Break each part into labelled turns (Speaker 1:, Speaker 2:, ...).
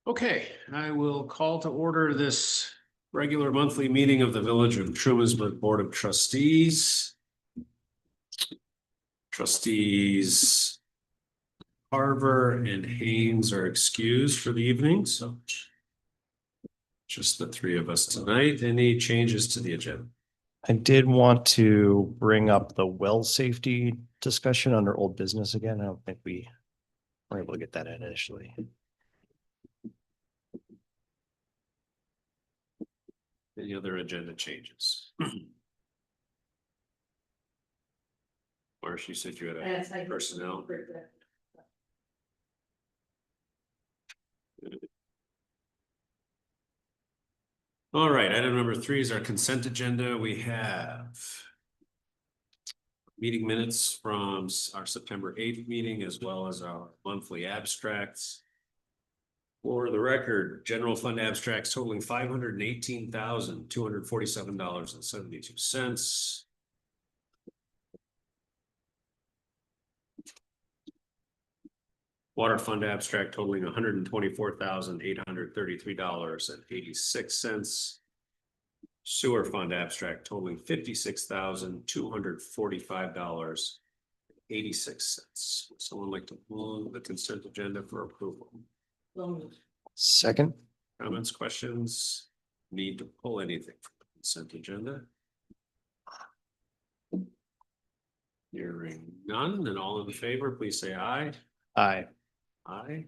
Speaker 1: Okay, I will call to order this regular monthly meeting of the Village of Trumansburg Board of Trustees. Trustees Carver and Haynes are excused for the evening, so just the three of us tonight. Any changes to the agenda?
Speaker 2: I did want to bring up the well safety discussion under old business again. I don't think we were able to get that in initially.
Speaker 1: Any other agenda changes? Marsh, you said you had a personnel. All right, item number 3 is our consent agenda. We have meeting minutes from our September 8th meeting, as well as our monthly abstracts. For the record, general fund abstracts totaling $518,247.72. Water fund abstract totaling $124,833.86. Sewer fund abstract totaling $56,245.86. Someone like to move the consent agenda for approval?
Speaker 2: Second.
Speaker 1: Comments, questions? Need to pull anything from the consent agenda? Hearing none, and all in favor, please say aye.
Speaker 2: Aye.
Speaker 1: Aye.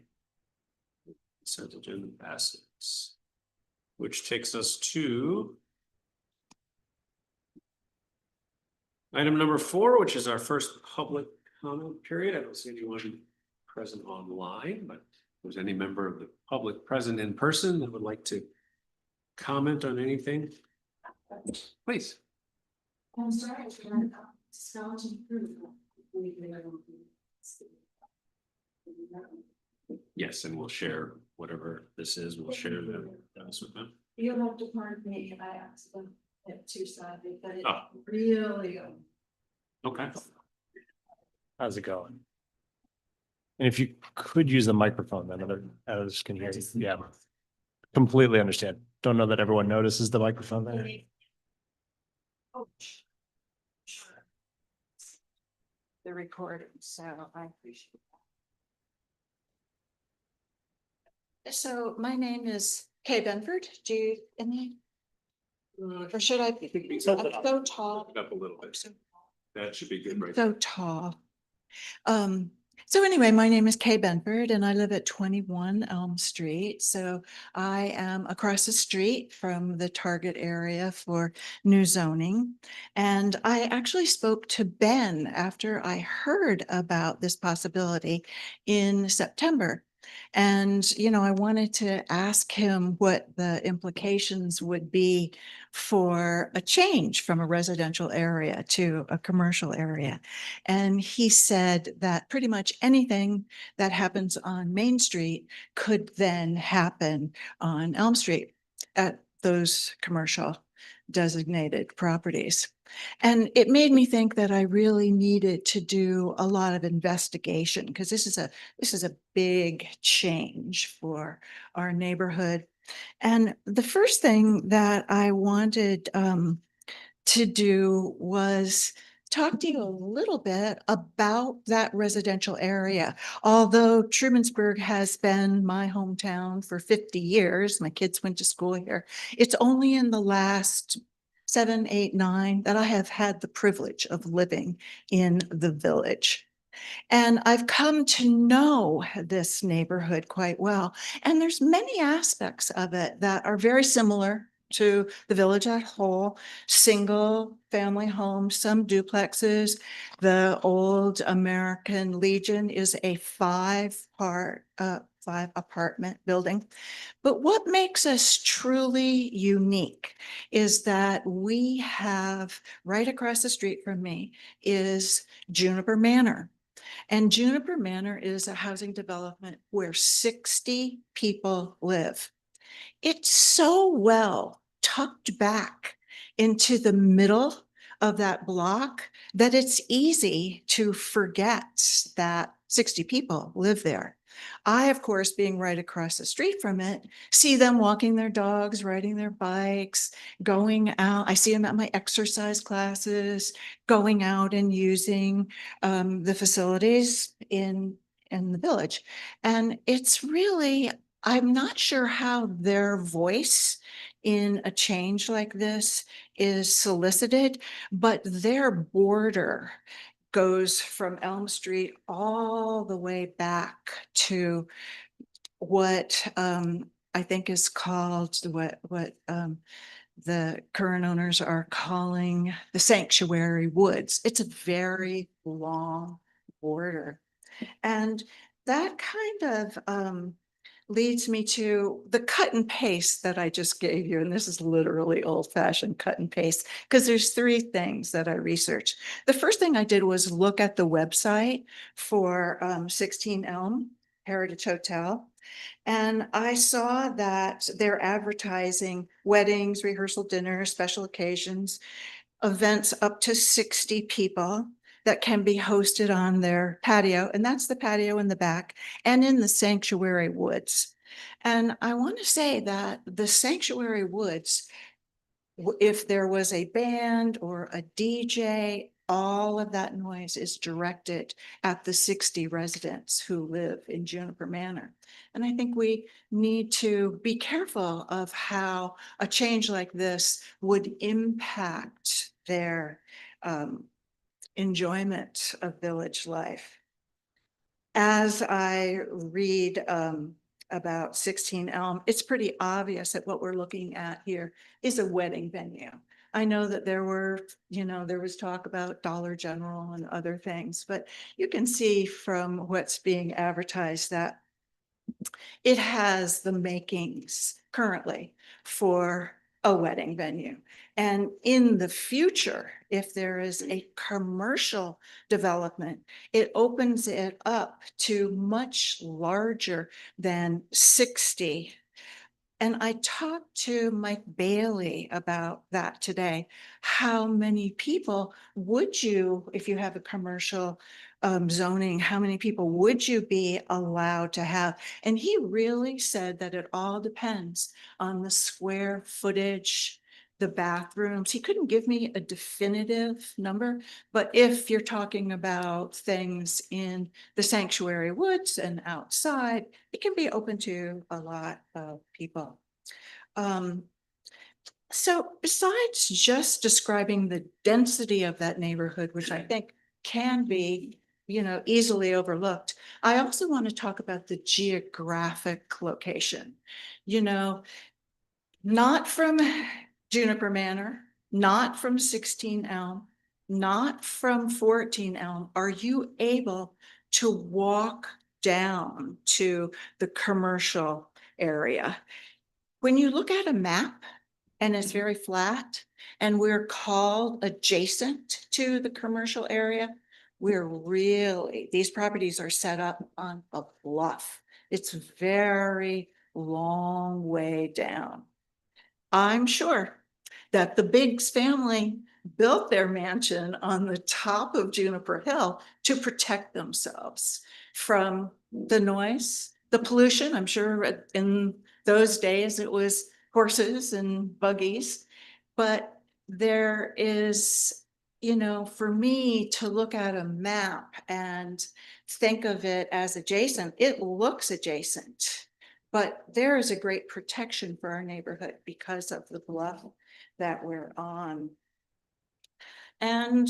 Speaker 1: Consent agenda passes. Which takes us to item number 4, which is our first public comment period. I don't see anyone present online, but if there's any member of the public present in person that would like to comment on anything, please.
Speaker 3: I'm sorry, skeleton proof.
Speaker 1: Yes, and we'll share whatever this is. We'll share that with them.
Speaker 3: You'll have to pardon me if I accidentally hit two-sided, but it's
Speaker 1: Oh.
Speaker 3: really
Speaker 1: Okay.
Speaker 2: How's it going? And if you could use the microphone, then others can hear you. Yeah. Completely understand. Don't know that everyone notices the microphone there.
Speaker 3: Oh, sure. The recording, so I appreciate that. So my name is Kay Benford. Do you or should I be? I'm so tall.
Speaker 1: Up a little bit. That should be good, right?
Speaker 3: So tall. So anyway, my name is Kay Benford and I live at 21 Elm Street. So I am across the street from the target area for new zoning. And I actually spoke to Ben after I heard about this possibility in September. And, you know, I wanted to ask him what the implications would be for a change from a residential area to a commercial area. And he said that pretty much anything that happens on Main Street could then happen on Elm Street at those commercial designated properties. And it made me think that I really needed to do a lot of investigation because this is a big change for our neighborhood. And the first thing that I wanted to do was talk to you a little bit about that residential area. Although Trumansburg has been my hometown for 50 years, my kids went to school here. It's only in the last 7, 8, 9 that I have had the privilege of living in the village. And I've come to know this neighborhood quite well. And there's many aspects of it that are very similar to the village as a whole, single family homes, some duplexes. The old American Legion is a 5 apartment building. But what makes us truly unique is that we have right across the street from me is Juniper Manor. And Juniper Manor is a housing development where 60 people live. It's so well tucked back into the middle of that block that it's easy to forget that 60 people live there. I, of course, being right across the street from it, see them walking their dogs, riding their bikes, going out. I see them at my exercise classes, going out and using the facilities in the village. And it's really, I'm not sure how their voice in a change like this is solicited, but their border goes from Elm Street all the way back to what I think is called what the current owners are calling the sanctuary woods. It's a very long border. And that kind of leads me to the cut and paste that I just gave you. And this is literally old fashioned cut and paste because there's three things that I researched. The first thing I did was look at the website for 16 Elm Heritage Hotel. And I saw that they're advertising weddings, rehearsal dinners, special occasions, events up to 60 people that can be hosted on their patio. And that's the patio in the back and in the sanctuary woods. And I want to say that the sanctuary woods, if there was a band or a DJ, all of that noise is directed at the 60 residents who live in Juniper Manor. And I think we need to be careful of how a change like this would impact their enjoyment of village life. As I read about 16 Elm, it's pretty obvious that what we're looking at here is a wedding venue. I know that there was talk about Dollar General and other things, but you can see from what's being advertised that it has the makings currently for a wedding venue. And in the future, if there is a commercial development, it opens it up to much larger than 60. And I talked to Mike Bailey about that today. How many people would you, if you have a commercial zoning, how many people would you be allowed to have? And he really said that it all depends on the square footage, the bathrooms. He couldn't give me a definitive number, but if you're talking about things in the sanctuary woods and outside, it can be open to a lot of people. So besides just describing the density of that neighborhood, which I think can be, easily overlooked, I also want to talk about the geographic location. Not from Juniper Manor, not from 16 Elm, not from 14 Elm, are you able to walk down to the commercial area? When you look at a map and it's very flat and we're called adjacent to the commercial area, these properties are set up on a bluff. It's very long way down. I'm sure that the Biggs family built their mansion on the top of Juniper Hill to protect themselves from the noise, the pollution. I'm sure in those days it was horses and buggies, but there is, for me to look at a map and think of it as adjacent, it looks adjacent. But there is a great protection for our neighborhood because of the bluff that we're on. And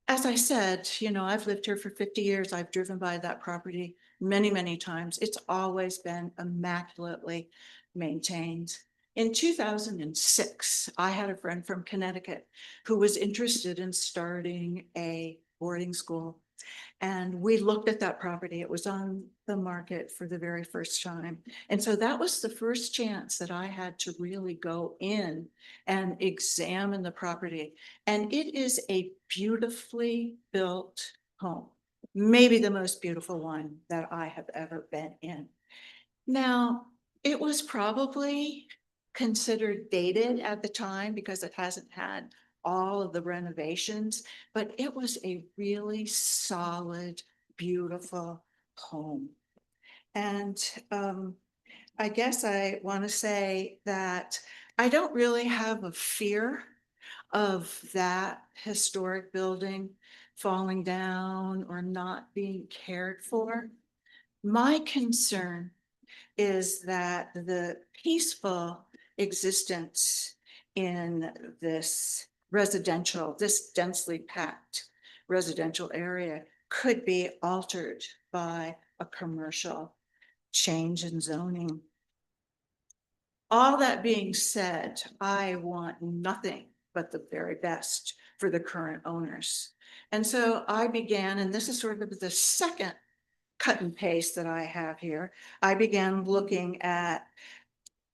Speaker 3: as I said, I've lived here for 50 years. I've driven by that property many, many times. It's always been immaculately maintained. In 2006, I had a friend from Connecticut who was interested in starting a boarding school. And we looked at that property. It was on the market for the very first time. And so that was the first chance that I had to really go in and examine the property. And it is a beautifully built home, maybe the most beautiful one that I have ever been in. Now, it was probably considered dated at the time because it hasn't had all of the renovations, but it was a really solid, beautiful home. And I guess I want to say that I don't really have a fear of that historic building falling down or not being cared for. My concern is that the peaceful existence in this this densely packed residential area could be altered by a commercial change in zoning. All that being said, I want nothing but the very best for the current owners. And so I began, and this is sort of the second cut and paste that I have here. I began looking at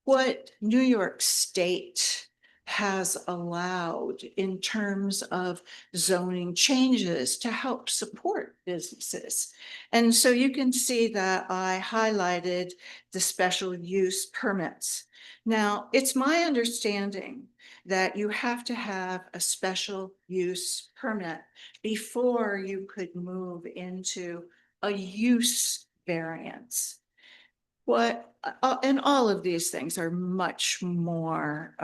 Speaker 3: what New York State has allowed in terms of zoning changes to help support businesses. And so you can see that I highlighted the special use permits. Now, it's my understanding that you have to have a special use permit before you could move into a use variance. And all of these things are much more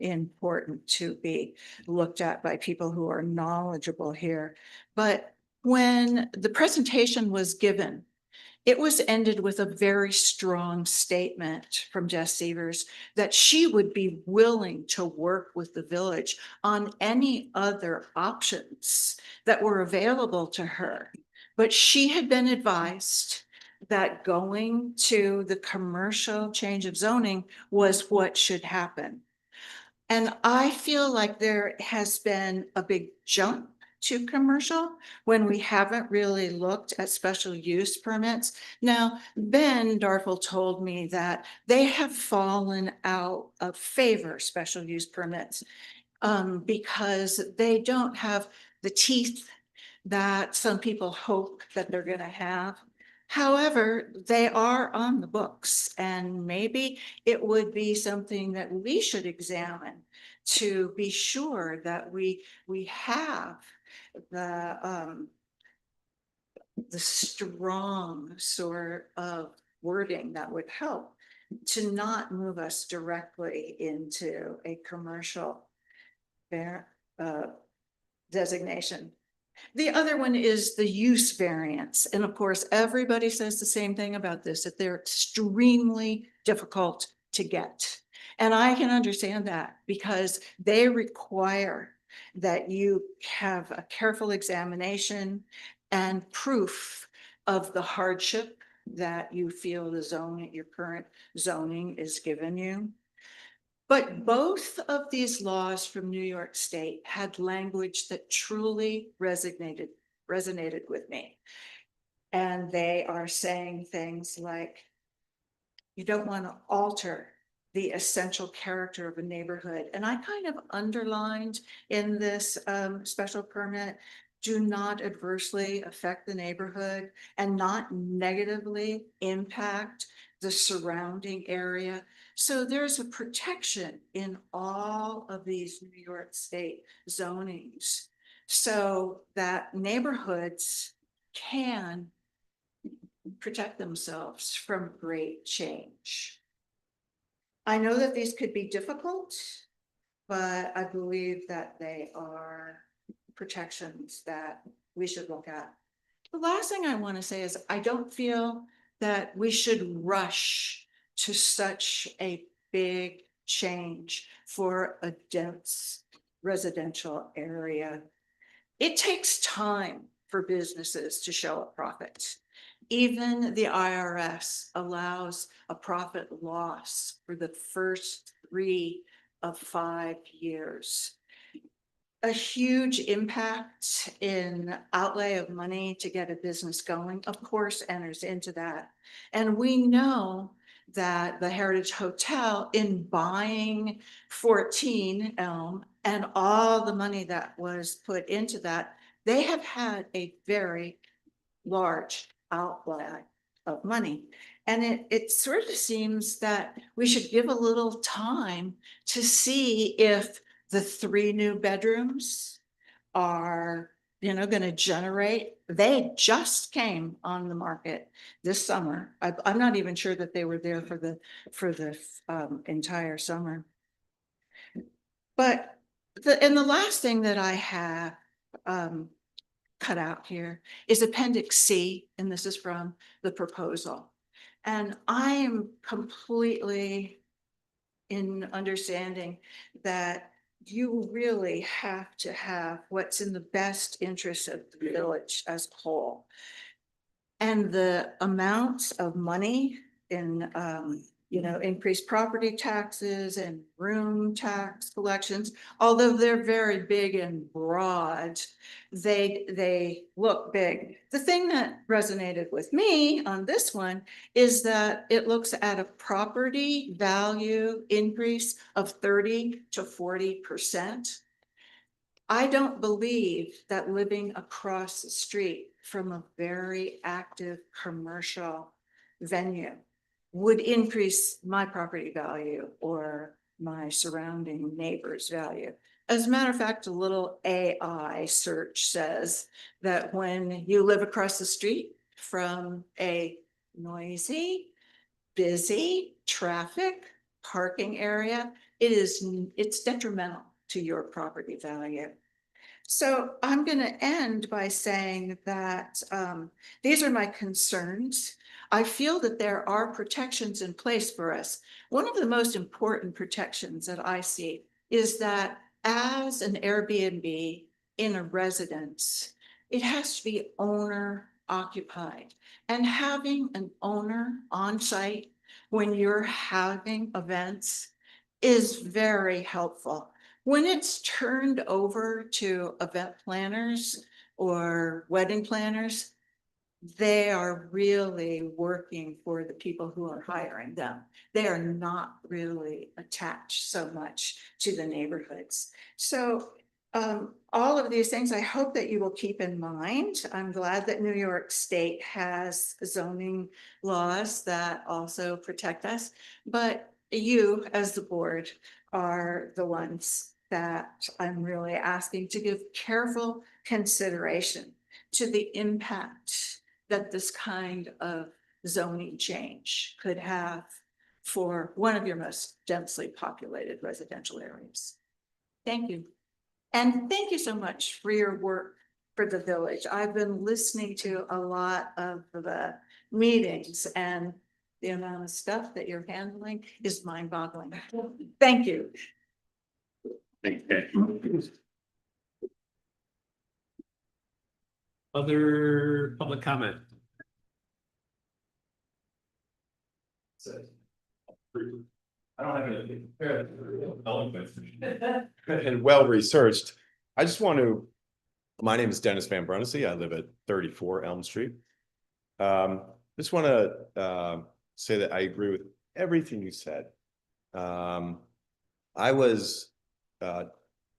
Speaker 3: important to be looked at by people who are knowledgeable here. But when the presentation was given, it was ended with a very strong statement from Jess Severs that she would be willing to work with the village on any other options that were available to her. But she had been advised that going to the commercial change of zoning was what should happen. And I feel like there has been a big jump to commercial when we haven't really looked at special use permits. Now, Ben Darfel told me that they have fallen out of favor, special use permits, because they don't have the teeth that some people hope that they're going to have. However, they are on the books, and maybe it would be something that we should examine to be sure that we have the strong sort of wording that would help to not move us directly into a commercial designation. The other one is the use variance. And of course, everybody says the same thing about this, that they're extremely difficult to get. And I can understand that because they require that you have a careful examination and proof of the hardship that you feel the zone, your current zoning is given you. But both of these laws from New York State had language that truly resonated with me. And they are saying things like, you don't want to alter the essential character of a neighborhood. And I kind of underlined in this special permit, do not adversely affect the neighborhood and not negatively impact the surrounding area. So there's a protection in all of these New York State zonings so that neighborhoods can protect themselves from great change. I know that these could be difficult, but I believe that they are protections that we should look at. The last thing I want to say is I don't feel that we should rush to such a big change for a dense residential area. It takes time for businesses to show a profit. Even the IRS allows a profit loss for the first 3 of 5 years. A huge impact in outlay of money to get a business going, of course, enters into that. And we know that the Heritage Hotel, in buying 14 Elm and all the money that was put into that, they have had a very large outlay of money. And it sort of seems that we should give a little time to see if the 3 new bedrooms are going to generate. They just came on the market this summer. I'm not even sure that they were there for the entire summer. But the last thing that I have cut out here is Appendix C, and this is from the proposal. And I am completely in understanding that you really have to have what's in the best interest of the village as a whole. And the amounts of money in, increased property taxes and room tax collections, although they're very big and broad, they look big. The thing that resonated with me on this one is that it looks at a property value increase of 30 to 40%. I don't believe that living across the street from a very active commercial venue would increase my property value or my surrounding neighbor's value. As a matter of fact, a little AI search says that when you live across the street from a noisy, busy traffic parking area, it's detrimental to your property value. So I'm going to end by saying that these are my concerns. I feel that there are protections in place for us. One of the most important protections that I see is that as an Airbnb in a residence, it has to be owner occupied. And having an owner on site when you're having events is very helpful. When it's turned over to event planners or wedding planners, they are really working for the people who are hiring them. They are not really attached so much to the neighborhoods. So all of these things, I hope that you will keep in mind. I'm glad that New York State has zoning laws that also protect us, but you as the board are the ones that I'm really asking to give careful consideration to the impact that this kind of zoning change could have for one of your most densely populated residential areas. Thank you. And thank you so much for your work for the village. I've been listening to a lot of the meetings, and the amount of stuff that you're handling is mind-boggling. Thank you.
Speaker 1: Other public comment?
Speaker 4: I don't have anything. And well researched. I just want to, my name is Dennis Van Brunnessy. I live at 34 Elm Street. Just want to say that I agree with everything you said. I was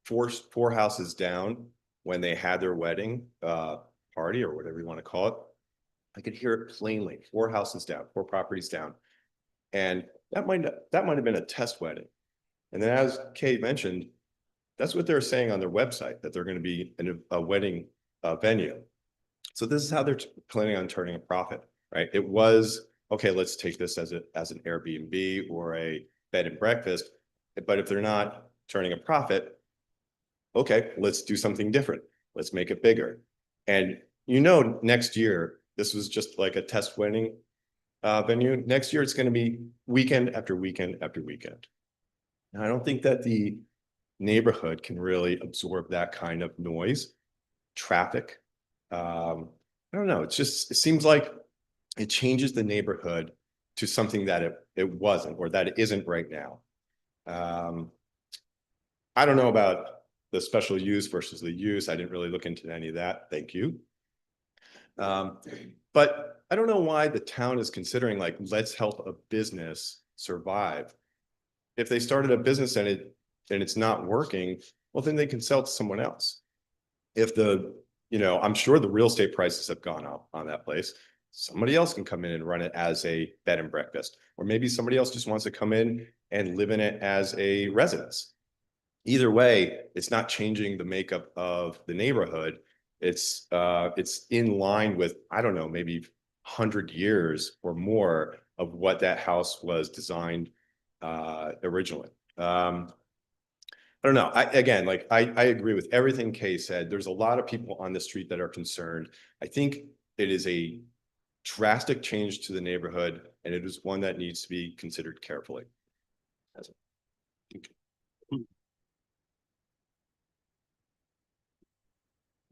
Speaker 4: four houses down when they had their wedding party or whatever you want to call it. I could hear it plainly. 4 houses down, 4 properties down. And that might have been a test wedding. And then as Kate mentioned, that's what they're saying on their website, that they're going to be in a wedding venue. So this is how they're planning on turning a profit, right? It was, okay, let's take this as an Airbnb or a bed and breakfast. But if they're not turning a profit, okay, let's do something different. Let's make it bigger. And next year, this was just like a test wedding venue. Next year, it's going to be weekend after weekend after weekend. And I don't think that the neighborhood can really absorb that kind of noise, traffic. I don't know. It seems like it changes the neighborhood to something that it wasn't, or that it isn't right now. I don't know about the special use versus the use. I didn't really look into any of that. Thank you. But I don't know why the town is considering, like, let's help a business survive. If they started a business and it's not working, well, then they can sell to someone else. If I'm sure the real estate prices have gone up on that place. Somebody else can come in and run it as a bed and breakfast, or maybe somebody else just wants to come in and live in it as a residence. Either way, it's not changing the makeup of the neighborhood. It's in line with, I don't know, maybe 100 years or more of what that house was designed originally. I don't know. Again, like I agree with everything Kay said. There's a lot of people on the street that are concerned. I think it is a drastic change to the neighborhood, and it is one that needs to be considered carefully.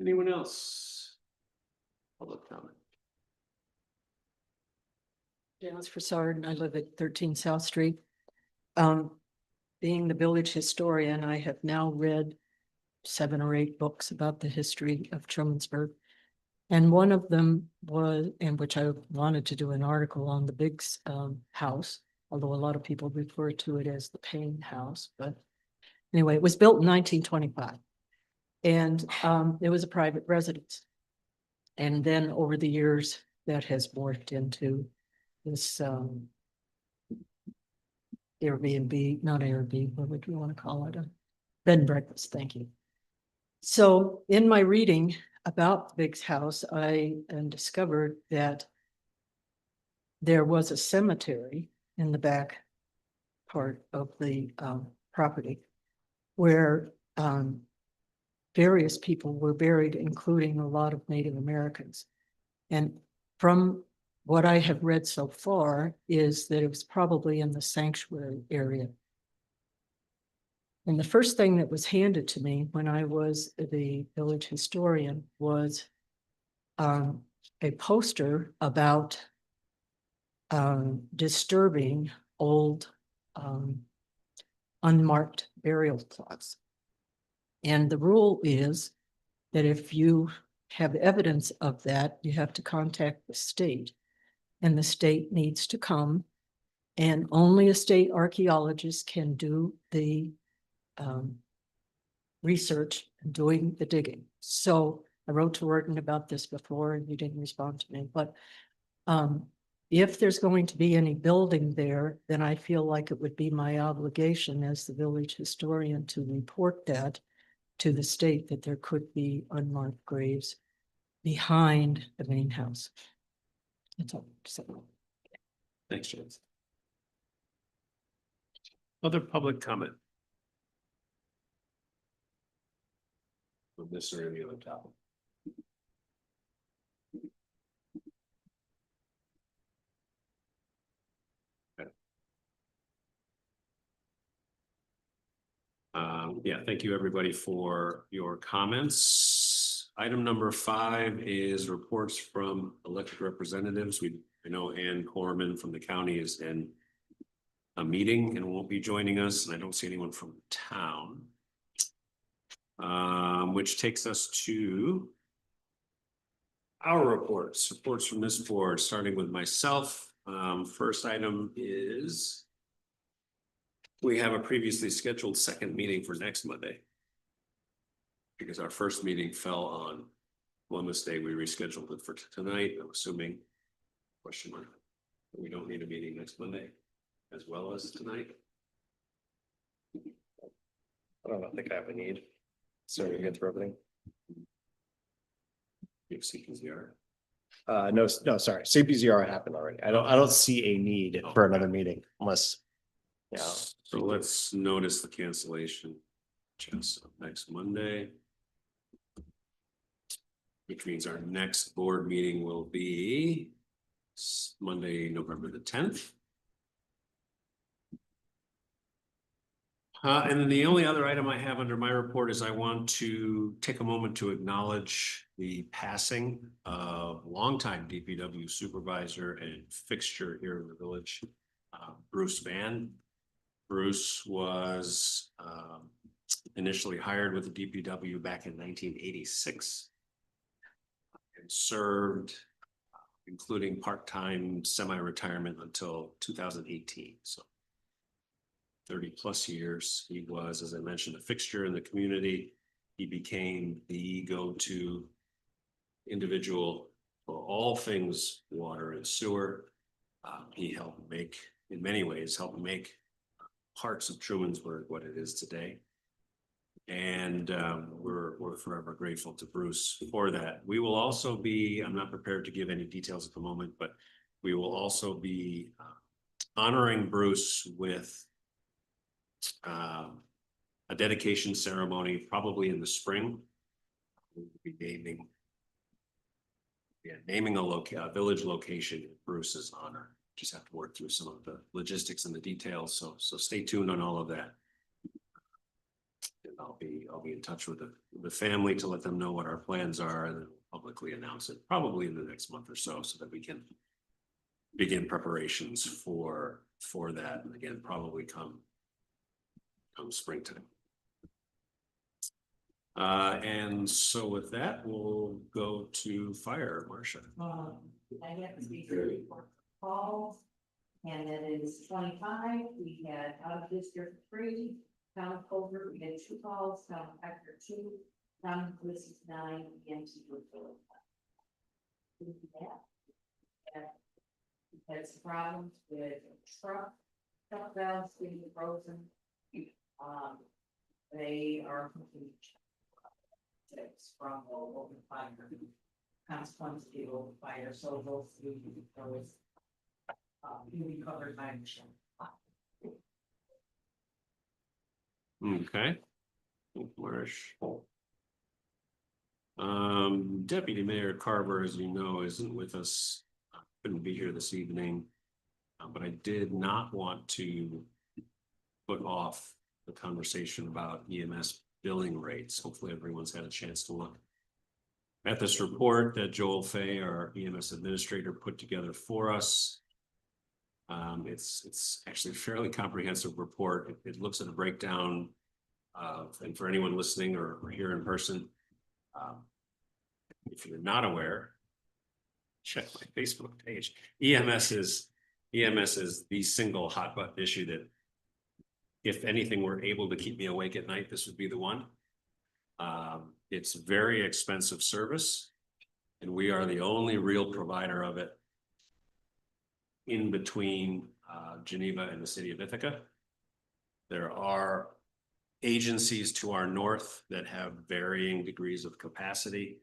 Speaker 1: Anyone else? Public comment.
Speaker 5: Janice Broussard, and I live at 13 South Street. Being the village historian, I have now read 7 or 8 books about the history of Trumansburg. And one of them was, in which I wanted to do an article on the Biggs house, although a lot of people refer to it as the Payne House. But anyway, it was built in 1925. And it was a private residence. And then over the years, that has morphed into this Airbnb, not Airbnb, what would you want to call it? A bed and breakfast, thank you. So in my reading about Biggs house, I discovered that there was a cemetery in the back part of the property where various people were buried, including a lot of Native Americans. And from what I have read so far is that it was probably in the sanctuary area. And the first thing that was handed to me when I was the village historian was a poster about disturbing old unmarked burial plots. And the rule is that if you have evidence of that, you have to contact the state. And the state needs to come, and only a state archaeologist can do the research and doing the digging. So I wrote to Orton about this before and you didn't respond to me, but if there's going to be any building there, then I feel like it would be my obligation as the village historian to report that to the state, that there could be unmarked graves behind the main house. That's all. So,
Speaker 1: Thanks, James. Other public comment? On this or any other topic? Okay. Yeah, thank you everybody for your comments. Item number 5 is reports from elected representatives. I know Ann Corman from the county is in a meeting and won't be joining us, and I don't see anyone from town. Which takes us to our reports from this board, starting with myself. First item is we have a previously scheduled second meeting for next Monday, because our first meeting fell on Columbus Day. We rescheduled it for tonight. I'm assuming, question mark, we don't need a meeting next Monday as well as tonight.
Speaker 2: I don't think I have a need. So we get through everything.
Speaker 1: You have CPZR.
Speaker 2: No, sorry. CPZR happened already. I don't see a need for another meeting unless. Yeah.
Speaker 1: So let's notice the cancellation. Just next Monday. Which means our next board meeting will be Monday, November the 10th. And then the only other item I have under my report is I want to take a moment to acknowledge the passing of longtime DPW supervisor and fixture here in the village, Bruce Van. Bruce was initially hired with the DPW back in 1986 and served, including part-time semi-retirement until 2018. So 30+ years. He was, as I mentioned, a fixture in the community. He became the go-to individual for all things water and sewer. He helped make, in many ways, parts of Trumansburg what it is today. And we're forever grateful to Bruce for that. We will also be, I'm not prepared to give any details at the moment, but we will also be honoring Bruce with a dedication ceremony, probably in the spring. We'll be naming a village location in Bruce's honor. Just have to work through some of the logistics and the details. So stay tuned on all of that. And I'll be in touch with the family to let them know what our plans are and then publicly announce it probably in the next month or so that we can begin preparations for that. And again, probably come springtime. And so with that, we'll go to fire, Marcia.
Speaker 6: I have to be 34 calls, and that is 25. We had out of district 3, town of Culver, we had 2 calls, town of Hector 2, town of Bliss is 9, EMT was 4. Had some problems with truck valves being frozen. They are complete. From the open fire, consequence of the open fire, so those 3 those will be covered by Michelle.
Speaker 1: Okay. Marsh. Deputy Mayor Carver, as you know, isn't with us. Couldn't be here this evening, but I did not want to put off the conversation about EMS billing rates. Hopefully everyone's had a chance to look at this report that Joel Fay, our EMS administrator, put together for us. It's actually a fairly comprehensive report. It looks at a breakdown of, and for anyone listening or here in person, if you're not aware, check my Facebook page. EMS is the single hot button issue that, if anything were able to keep me awake at night, this would be the one. It's very expensive service, and we are the only real provider of it in between Geneva and the city of Ithaca. There are agencies to our north that have varying degrees of capacity,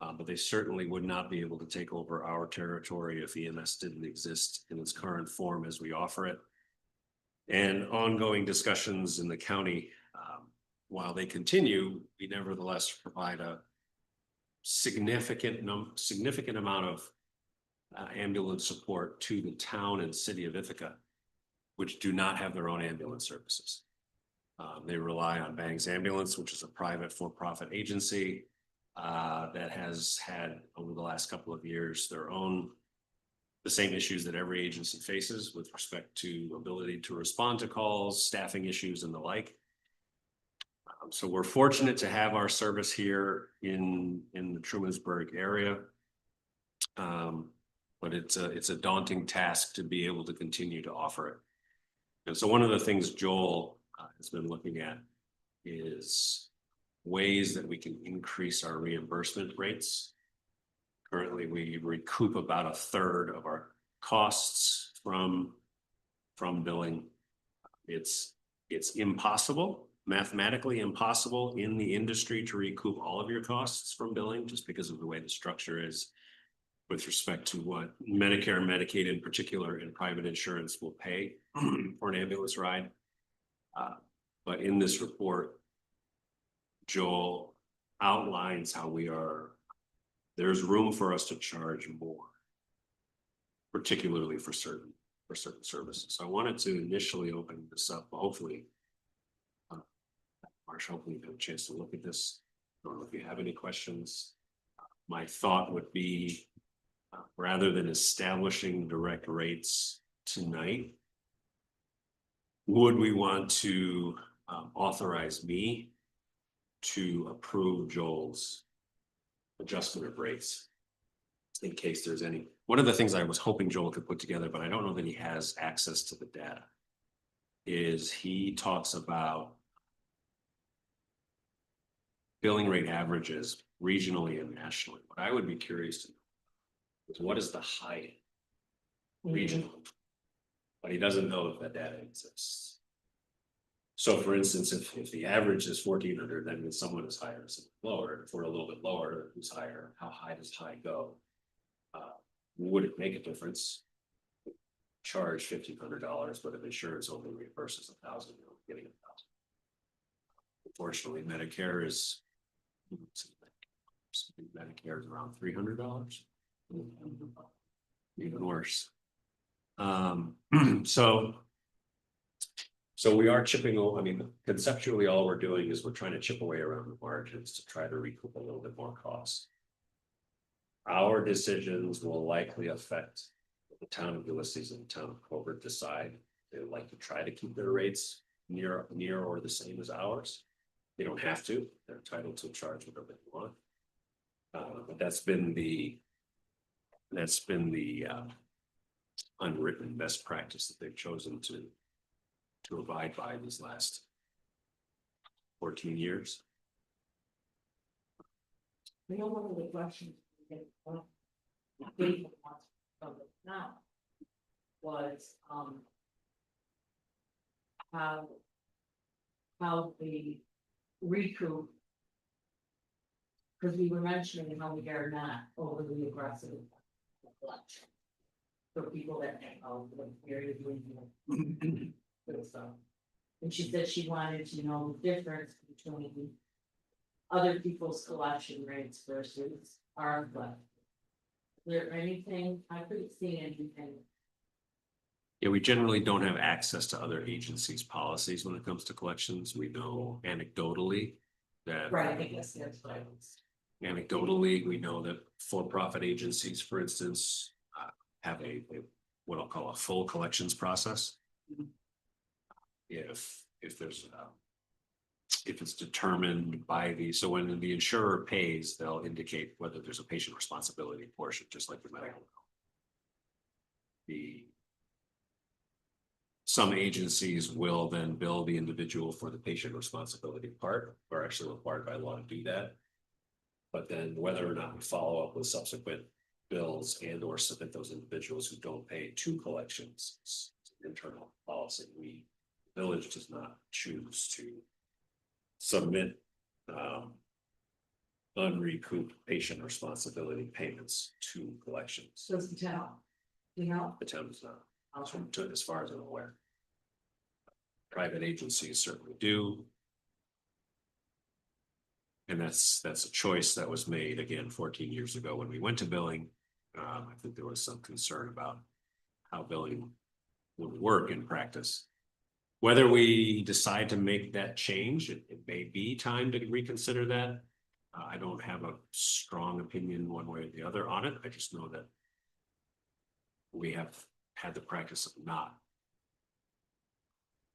Speaker 1: but they certainly would not be able to take over our territory if EMS didn't exist in its current form as we offer it. And ongoing discussions in the county, while they continue, we nevertheless provide a significant amount of ambulance support to the town and city of Ithaca, which do not have their own ambulance services. They rely on Bangs Ambulance, which is a private for-profit agency that has had over the last couple of years the same issues that every agency faces with respect to ability to respond to calls, staffing issues, and the like. So we're fortunate to have our service here in the Trumansburg area. But it's a daunting task to be able to continue to offer it. And so one of the things Joel has been looking at is ways that we can increase our reimbursement rates. Currently, we recoup about 1/3 of our costs from billing. It's impossible, mathematically impossible in the industry to recoup all of your costs from billing, just because of the way the structure is with respect to what Medicare and Medicaid in particular and private insurance will pay for an ambulance ride. But in this report, Joel outlines how there's room for us to charge more, particularly for certain services. So I wanted to initially open this up, hopefully. Marsh, hopefully you've had a chance to look at this. I don't know if you have any questions. My thought would be, rather than establishing direct rates tonight, would we want to authorize me to approve Joel's adjustment of rates in case there's any? One of the things I was hoping Joel could put together, but I don't know that he has access to the data, is he talks about billing rate averages regionally and nationally. What I would be curious to know is what is the high regional, but he doesn't know if that data exists. So for instance, if the average is 1,400, then when someone is higher, someone lower, if we're a little bit lower, who's higher, how high does high go? Would it make a difference? Charge $1,500, but if insurance only reimburses 1,000, you're getting 1,000. Unfortunately, Medicare is. Medicare is around $300. Even worse. So. So we are chipping away. I mean, conceptually, all we're doing is we're trying to chip away around the margins to try to recoup a little bit more cost. Our decisions will likely affect the town of Ulysses and the town of Colbert decide they would like to try to keep their rates near or the same as ours. They don't have to, they're entitled to charge whatever they want. But that's been the unwritten best practice that they've chosen to abide by these last 14 years.
Speaker 6: We know one of the questions we get from now was, how the recoup, because we were mentioning how we are not overly aggressive collection for people that the area doing good stuff. And she said she wanted to know the difference between other people's collection rates versus our collection. Is there anything, I couldn't see anything.
Speaker 1: Yeah, we generally don't have access to other agencies' policies when it comes to collections. We know anecdotally that.
Speaker 6: Right, I guess that's what I was.
Speaker 1: Anecdotally, we know that for-profit agencies, for instance, have a what I'll call a full collections process. If there's if it's determined by so when the insurer pays, they'll indicate whether there's a patient responsibility portion, just like the medical. Some agencies will then bill the individual for the patient responsibility part, or actually required by law to do that. But then whether or not we follow up with subsequent bills and or submit those individuals who don't pay to collections, it's an internal policy. The village does not choose to submit unrecouped patient responsibility payments to collections.
Speaker 6: So it's the town, you know?
Speaker 1: The town does not, as far as I'm aware. Private agencies certainly do. And that's a choice that was made again 14 years ago when we went to billing. I think there was some concern about how billing would work in practice. Whether we decide to make that change, it may be time to reconsider that. I don't have a strong opinion one way or the other on it. I just know that we have had the practice of not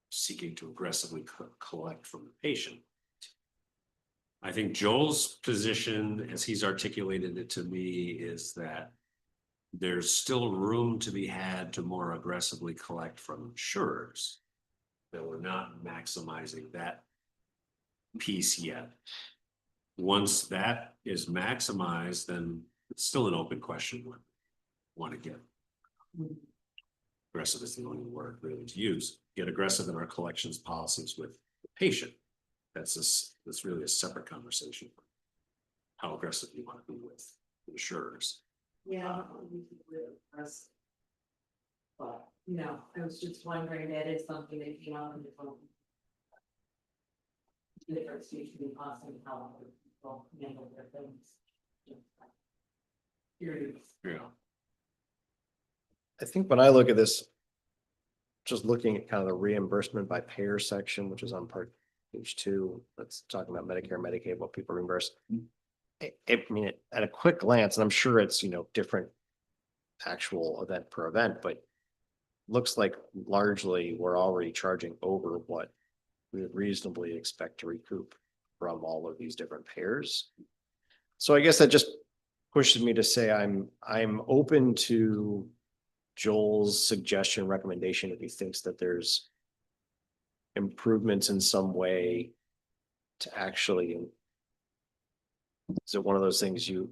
Speaker 1: seeking to aggressively collect from the patient. I think Joel's position, as he's articulated it to me, is that there's still room to be had to more aggressively collect from insurers. That we're not maximizing that piece yet. Once that is maximized, then it's still an open question. What we want to get aggressive is the only word really to use. Get aggressive in our collections policies with the patient. That's really a separate conversation. How aggressive you want to be with insurers.
Speaker 6: Yeah, we could really press. But, I was just wondering, that is something that came out in the phone. Difference between us and how other people handle their things. Curious.
Speaker 1: Yeah.
Speaker 2: I think when I look at this, just looking at kind of the reimbursement by payer section, which is on page 2, that's talking about Medicare, Medicaid, what people reimburse. I mean, at a quick glance, and I'm sure it's, different actual event per event, but looks like largely we're already charging over what we would reasonably expect to recoup from all of these different payers. So I guess that just pushes me to say I'm open to Joel's suggestion, recommendation, if he thinks that there's improvements in some way to actually. Is it one of those things you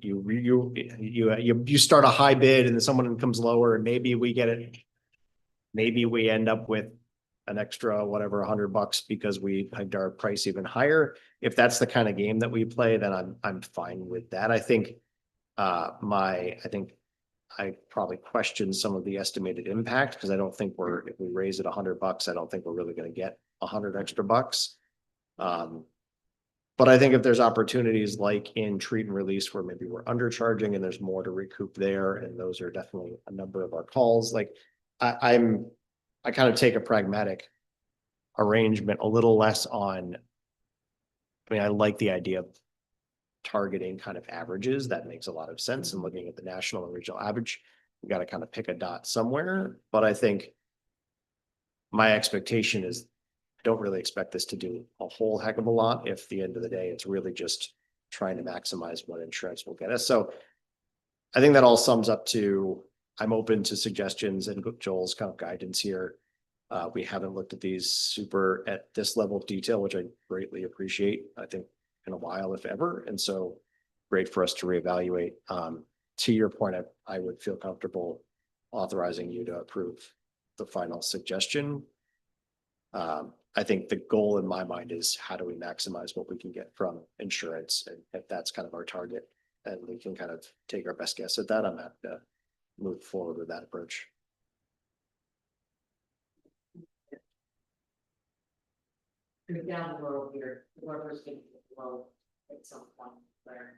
Speaker 2: start a high bid and then someone comes lower and maybe we get it. Maybe we end up with an extra, whatever, $100 because we hiked our price even higher. If that's the kind of game that we play, then I'm fine with that. I think I probably question some of the estimated impact because I don't think if we raise it $100, I don't think we're really going to get 100 extra bucks. But I think if there's opportunities like in treat and release where maybe we're undercharging and there's more to recoup there, and those are definitely a number of our calls, like I kind of take a pragmatic arrangement, a little less on. I mean, I like the idea of targeting kind of averages. That makes a lot of sense. And looking at the national and regional average, we got to kind of pick a dot somewhere. But I think my expectation is I don't really expect this to do a whole heck of a lot. If at the end of the day, it's really just trying to maximize what insurance will get us. So I think that all sums up to I'm open to suggestions and Joel's kind of guidance here. We haven't looked at these super at this level of detail, which I greatly appreciate, I think in a while, if ever. And so great for us to reevaluate. To your point, I would feel comfortable authorizing you to approve the final suggestion. I think the goal in my mind is how do we maximize what we can get from insurance? And if that's kind of our target and we can kind of take our best guess at that, I'm happy to move forward with that approach.
Speaker 6: Down the road here, whoever's going to blow at some point there.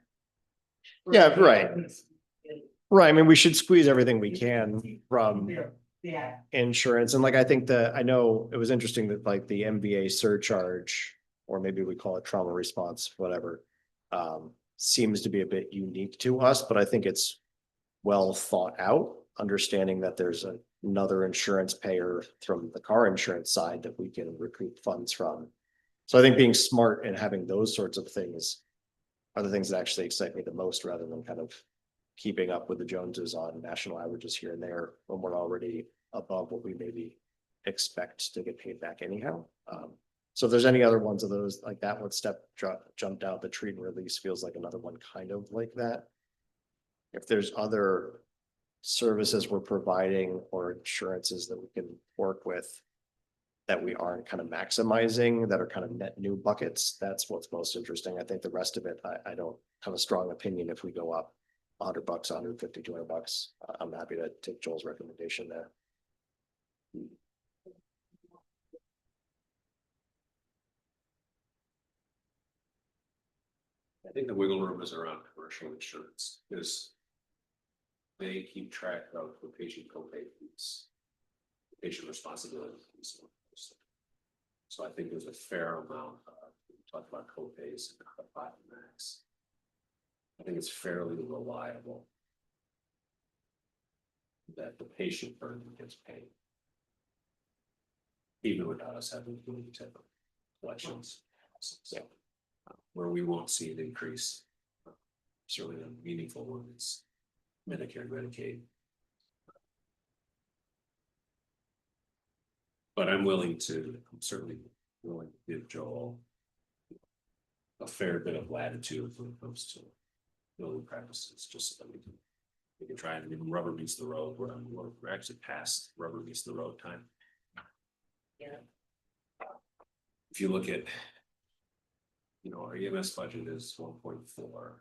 Speaker 2: Yeah, right. Right. I mean, we should squeeze everything we can from
Speaker 6: Yeah.
Speaker 2: insurance. And like, I think I know it was interesting that like the MVA surcharge, or maybe we call it trauma response, whatever, seems to be a bit unique to us, but I think it's well thought out, understanding that there's another insurance payer from the car insurance side that we can recoup funds from. So I think being smart and having those sorts of things are the things that actually excite me the most, rather than kind of keeping up with the Joneses on national averages here and there when we're already above what we maybe expect to get paid back anyhow. So if there's any other ones of those, like that one jumped out, the treat and release feels like another one kind of like that. If there's other services we're providing or insurances that we can work with that we aren't kind of maximizing, that are kind of net new buckets, that's what's most interesting. I think the rest of it, I don't have a strong opinion if we go up $100, 150, $200. I'm happy to take Joel's recommendation there.
Speaker 1: I think the wiggle room is around commercial insurance, because they keep track of the patient copay fees, patient responsibility fees. So I think there's a fair amount of, talk about copays and out-of-pocket max. I think it's fairly reliable that the patient burden gets paid, even without us having to do any type of collections. So where we won't see an increase, certainly a meaningful one, is Medicare and Medicaid. But I'm certainly willing to give Joel a fair bit of latitude when it comes to building practices, just so that we can try and even rubber meets the road. We're actually past rubber meets the road time.
Speaker 6: Yeah.
Speaker 1: If you look at, our EMS budget is 1.4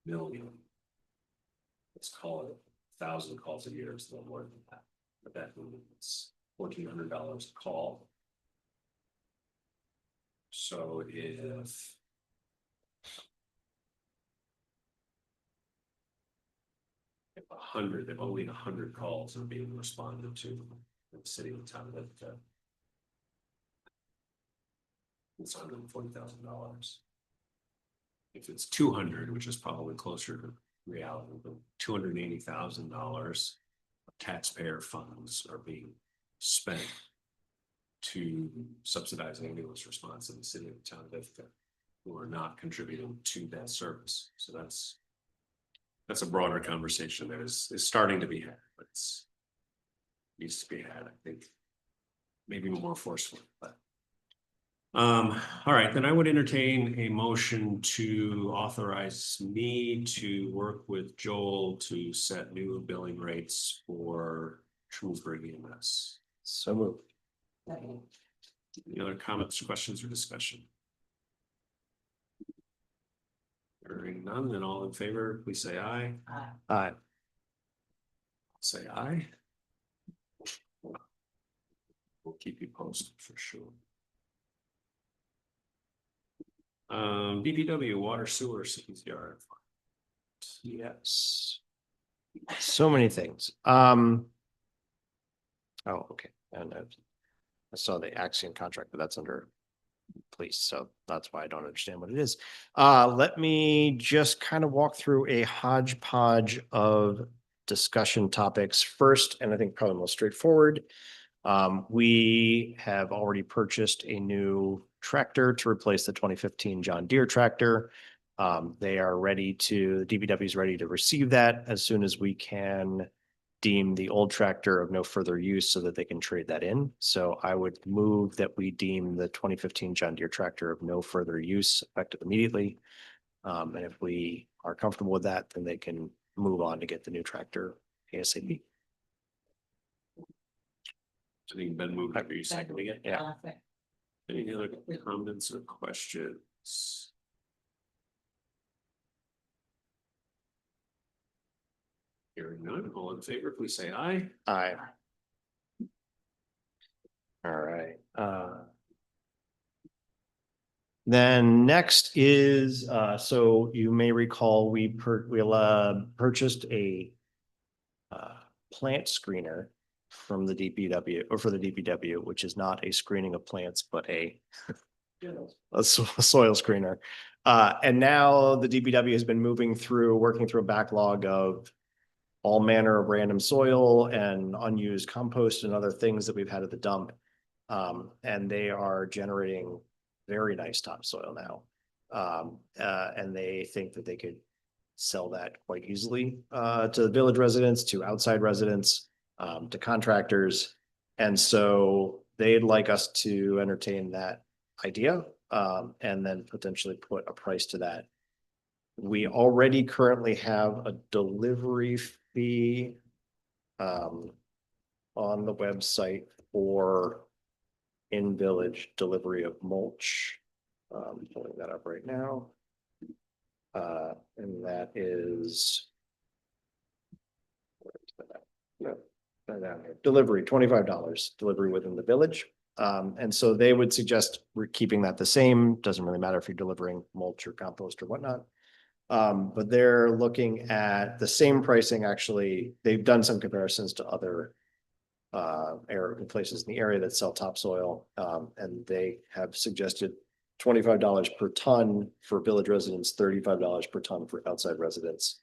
Speaker 1: million. Let's call it 1,000 calls a year, it's a little more than that. But that means $1,400 a call. So if only 100 calls are being responded to in the city of town, that it's $140,000. If it's 200, which is probably closer to reality, but $280,000 of taxpayer funds are being spent to subsidize ambulance response in the city of town of Ithaca, who are not contributing to that service. So that's a broader conversation that is starting to be had, but it's needs to be had, I think, maybe more forcefully. But all right, then I would entertain a motion to authorize me to work with Joel to set new billing rates for Shrewsbury EMS.
Speaker 2: So moved.
Speaker 1: Any other comments, questions, or discussion? Hearing none, then all in favor, please say aye.
Speaker 2: Aye.
Speaker 1: Say aye. We'll keep you posted for sure. DPW, water sewer, city's yard.
Speaker 2: Yes. So many things. Oh, okay. And I saw the Axiom contract, but that's under police, so that's why I don't understand what it is. Let me just kind of walk through a hodgepodge of discussion topics first, and I think probably most straightforward. We have already purchased a new tractor to replace the 2015 John Deere tractor. They are ready to, the DPW is ready to receive that as soon as we can deem the old tractor of no further use so that they can trade that in. So I would move that we deem the 2015 John Deere tractor of no further use effective immediately. And if we are comfortable with that, then they can move on to get the new tractor ASAP.
Speaker 1: I think Ben moved. Are you seconding it?
Speaker 2: Yeah.
Speaker 1: Any other comments or questions? Hearing none, all in favor, please say aye.
Speaker 2: Aye. All right. Then next is, so you may recall, we purchased a plant screener from the DPW, or for the DPW, which is not a screening of plants, but a soil screener. And now the DPW has been working through a backlog of all manner of random soil and unused compost and other things that we've had at the dump. And they are generating very nice topsoil now. And they think that they could sell that quite easily to the village residents, to outside residents, to contractors. And so they'd like us to entertain that idea and then potentially put a price to that. We already currently have a delivery fee on the website for in-village delivery of mulch. Pulling that up right now. And that is delivery, $25, delivery within the village. And so they would suggest we're keeping that the same. Doesn't really matter if you're delivering mulch or compost or whatnot. But they're looking at the same pricing. Actually, they've done some comparisons to other places in the area that sell topsoil. And they have suggested $25 per ton for village residents, $35 per ton for outside residents,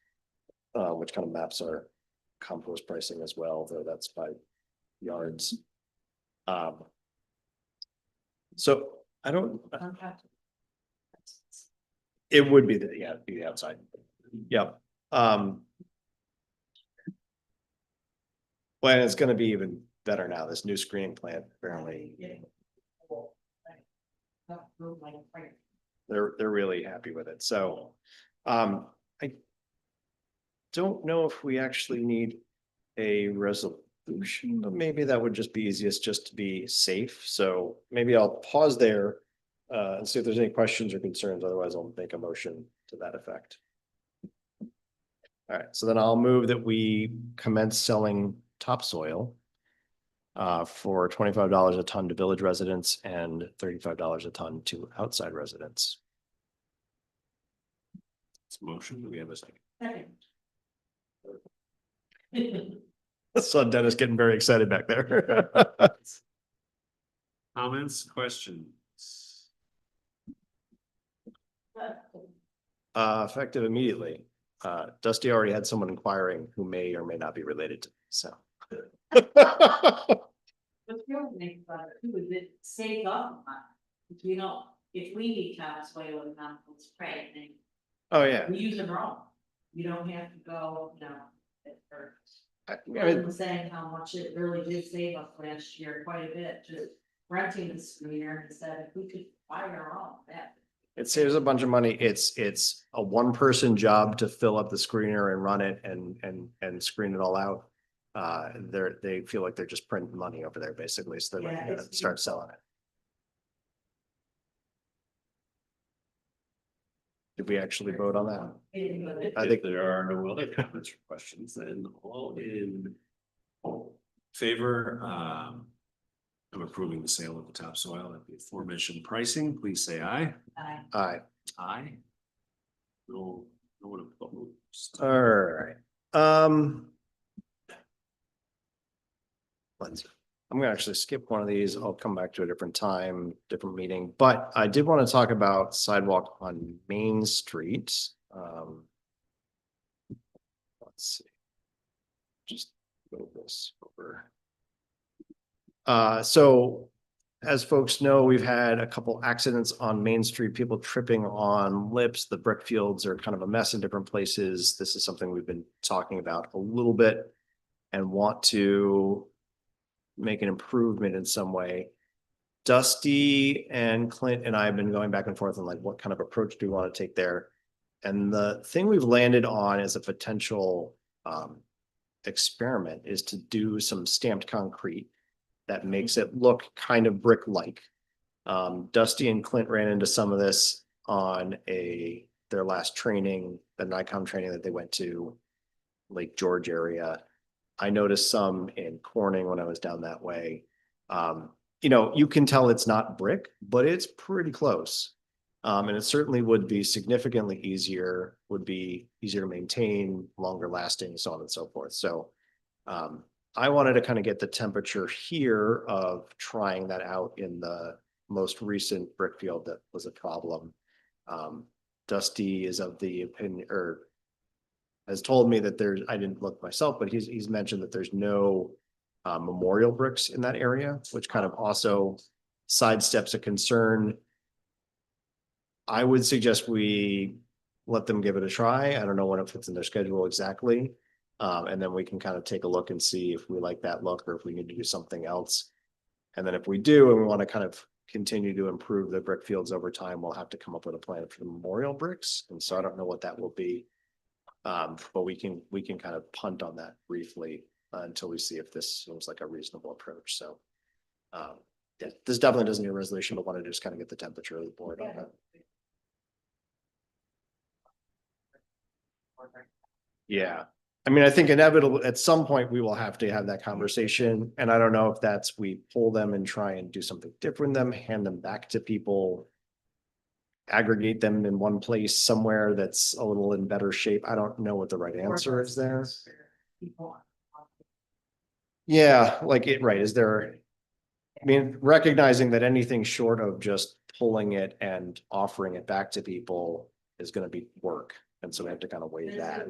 Speaker 2: which kind of maps our compost pricing as well, though that's by yards. So I don't. It would be it'd be the outside. Yep. Well, and it's gonna be even better now, this new screening plant, apparently. They're really happy with it, so, I don't know if we actually need a resolution, but maybe that would just be easiest just to be safe, so maybe I'll pause there. And see if there's any questions or concerns, otherwise I'll make a motion to that effect. All right, so then I'll move that we commence selling topsoil for $25 a ton to village residents and $35 a ton to outside residents.
Speaker 1: It's a motion. Do we have a second?
Speaker 2: I saw Dennis getting very excited back there.
Speaker 1: Comments, questions?
Speaker 2: Effective immediately. Dusty already had someone inquiring who may or may not be related to, so.
Speaker 6: What's the other thing about it too, is it saves off a lot. If we don't, if we need topsoil and compost spray, then
Speaker 2: Oh, yeah.
Speaker 6: we use them all. You don't have to go, at first.
Speaker 2: I
Speaker 6: Rather
Speaker 2: mean,
Speaker 6: than saying how much it really did save us last year, quite a bit, just renting the screener instead, if we could buy our own, that.
Speaker 2: it saves a bunch of money. It's a one-person job to fill up the screener and run it and screen it all out. they feel like they're just printing money over there basically, so they're
Speaker 6: Yeah,
Speaker 2: gonna
Speaker 6: it's
Speaker 2: start selling it. Did we actually vote on that? I think
Speaker 1: If there are no other comments or questions, then all in favor, of approving the sale of the topsoil at the aforementioned pricing, please say aye.
Speaker 2: Aye.
Speaker 1: Aye. No, no one opposed.
Speaker 2: All right. Um. Let's, I'm gonna actually skip one of these. I'll come back to a different time, different meeting, but I did want to talk about sidewalk on Main Street. Let's see. Just go this over. So as folks know, we've had a couple accidents on Main Street, people tripping on lips. The brick fields are kind of a mess in different places. This is something we've been talking about a little bit and want to make an improvement in some way. Dusty and Clint and I have been going back and forth on like what kind of approach do we want to take there? And the thing we've landed on as a potential experiment is to do some stamped concrete that makes it look kind of brick-like. Dusty and Clint ran into some of this on their last training, the NICOM training that they went to, Lake George area. I noticed some in Corning when I was down that way. You know, you can tell it's not brick, but it's pretty close. And it certainly would be significantly easier, would be easier to maintain, longer lasting, so on and so forth. So I wanted to kind of get the temperature here of trying that out in the most recent brick field that was a problem. Dusty is of the opinion, or has told me that there's, I didn't look myself, but he's mentioned that there's no memorial bricks in that area, which kind of also sidesteps a concern. I would suggest we let them give it a try. I don't know when it fits in their schedule exactly. And then we can kind of take a look and see if we like that look or if we need to do something else. And then if we do, and we want to kind of continue to improve the brick fields over time, we'll have to come up with a plan for the memorial bricks. And so I don't know what that will be. But we can kind of punt on that briefly until we see if this seems like a reasonable approach. So yeah, this definitely doesn't need a resolution, but want to just kind of get the temperature of the board on that. Yeah, I mean, I think inevitable at some point we will have to have that conversation, and I don't know if that's we pull them and try and do something different, them hand them back to people, aggregate them in one place somewhere that's a little in better shape. I don't know what the right answer is there. Yeah, like it, right, is there, I mean, recognizing that anything short of just pulling it and offering it back to people is gonna be work, and so we have to kind of weigh that.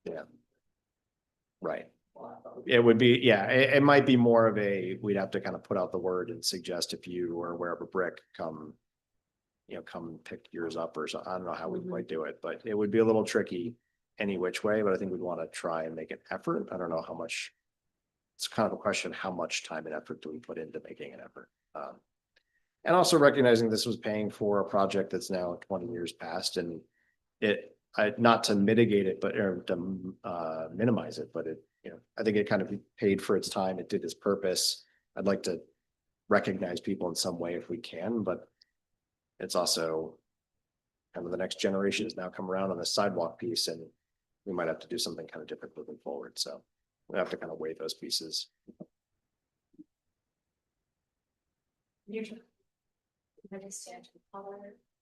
Speaker 2: Yeah. Right. It would be, yeah, it might be more of a, we'd have to kind of put out the word and suggest if you or wherever brick come, you know, come pick yours up or so. I don't know how we might do it, but it would be a little tricky any which way, but I think we'd want to try and make an effort. I don't know how much. It's kind of a question, how much time and effort do we put into making an effort? And also recognizing this was paying for a project that's now 20 years past, and not to mitigate it, but or to minimize it, but it, you know, I think it kind of paid for its time. It did its purpose. I'd like to recognize people in some way if we can, but it's also kind of the next generation has now come around on the sidewalk piece, and we might have to do something kind of different moving forward. So we have to kind of weigh those pieces.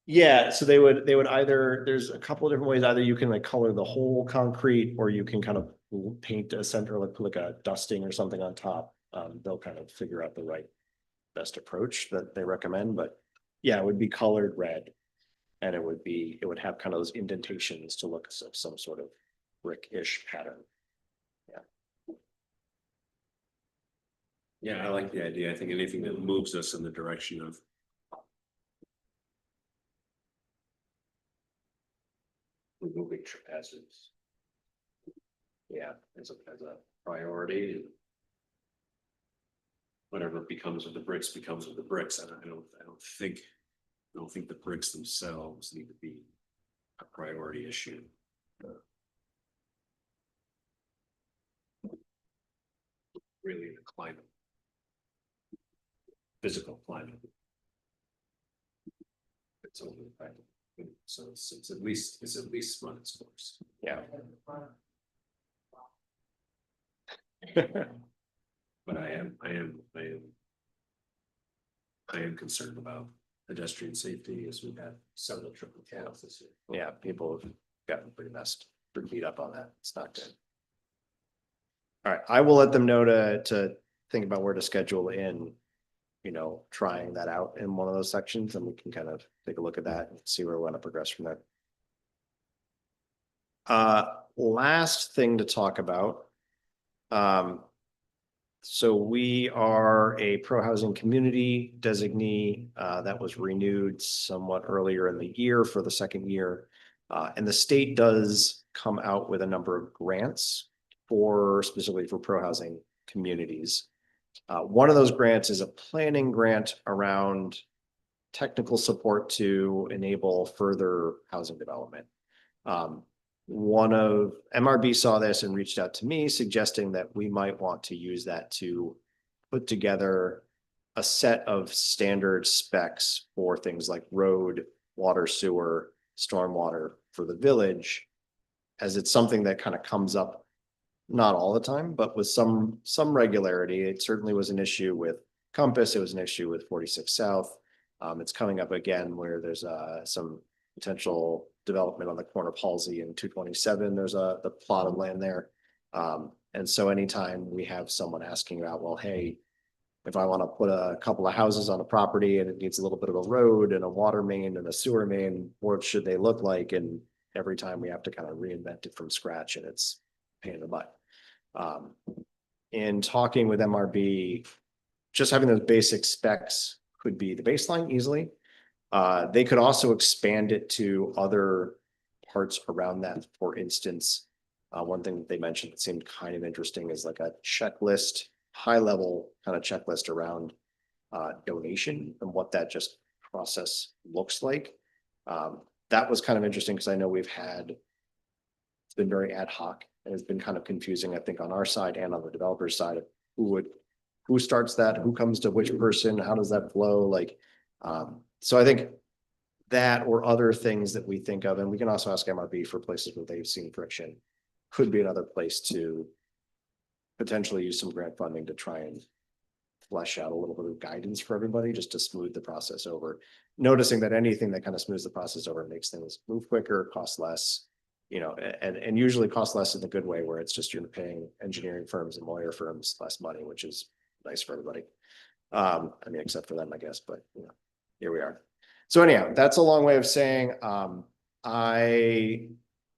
Speaker 2: Yeah, so they would either, there's a couple of different ways, either you can like color the whole concrete, or you can kind of paint a center, like put like a dusting or something on top. They'll kind of figure out the right best approach that they recommend, but yeah, it would be colored red. And it would have kind of those indentations to look of some sort of brick-ish pattern.
Speaker 1: Yeah, I like the idea. I think anything that moves us in the direction of removing trip hazards. Yeah, as a priority. Whatever becomes of the bricks becomes of the bricks. I don't think the bricks themselves need to be a priority issue. really in a climate. Physical climate. It's only, so it's at least run its course.
Speaker 2: Yeah.
Speaker 1: But I am concerned about pedestrian safety as we've had several triple fails this year.
Speaker 2: Yeah, people have gotten pretty beat up on that. It's not good. All right, I will let them know to think about where to schedule in, you know, trying that out in one of those sections, and we can kind of take a look at that and see where we want to progress from there. Last thing to talk about. So we are a pro-housing community designee that was renewed somewhat earlier in the year for the second year. And the state does come out with a number of grants specifically for pro-housing communities. One of those grants is a planning grant around technical support to enable further housing development. One of MRB saw this and reached out to me suggesting that we might want to use that to put together a set of standard specs for things like road, water, sewer, stormwater for the village, as it's something that kind of comes up not all the time, but with some regularity. It certainly was an issue with Compass. It was an issue with 46 South. It's coming up again where there's some potential development on the corner of Halsey and 227. There's the plot of land there. And so anytime we have someone asking about, well, hey, if I want to put a couple of houses on a property and it needs a little bit of a road and a water main and a sewer main, what should they look like? And every time we have to kind of reinvent it from scratch, and it's a pain in the butt. In talking with MRB, just having those basic specs could be the baseline easily. They could also expand it to other parts around that. For instance, one thing that they mentioned that seemed kind of interesting is like a checklist, high level kind of checklist around donation and what that just process looks like. That was kind of interesting because I know it's been very ad hoc and it's been kind of confusing, I think, on our side and on the developer's side of who starts that, who comes to which person, how does that flow? Like, so I think that or other things that we think of, and we can also ask MRB for places where they've seen friction, could be another place to potentially use some grant funding to try and flesh out a little bit of guidance for everybody, just to smooth the process over. Noticing that anything that kind of smooths the process over makes things move quicker, cost less, you know, and usually cost less in a good way, where it's just you're paying engineering firms and lawyer firms less money, which is nice for everybody. I mean, except for them, I guess, but you know, here we are. So anyhow, that's a long way of saying, I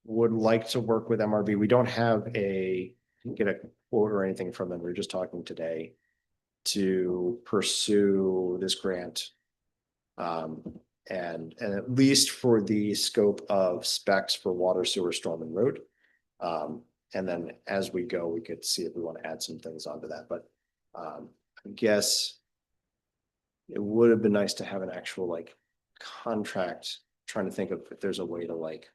Speaker 2: would like to work with MRB. We don't have get a quote or anything from them. We were just talking today to pursue this grant. And at least for the scope of specs for water, sewer, storm, and road. And then as we go, we could see if we want to add some things onto that. But I guess it would have been nice to have an actual like contract, trying to think of if there's a way to like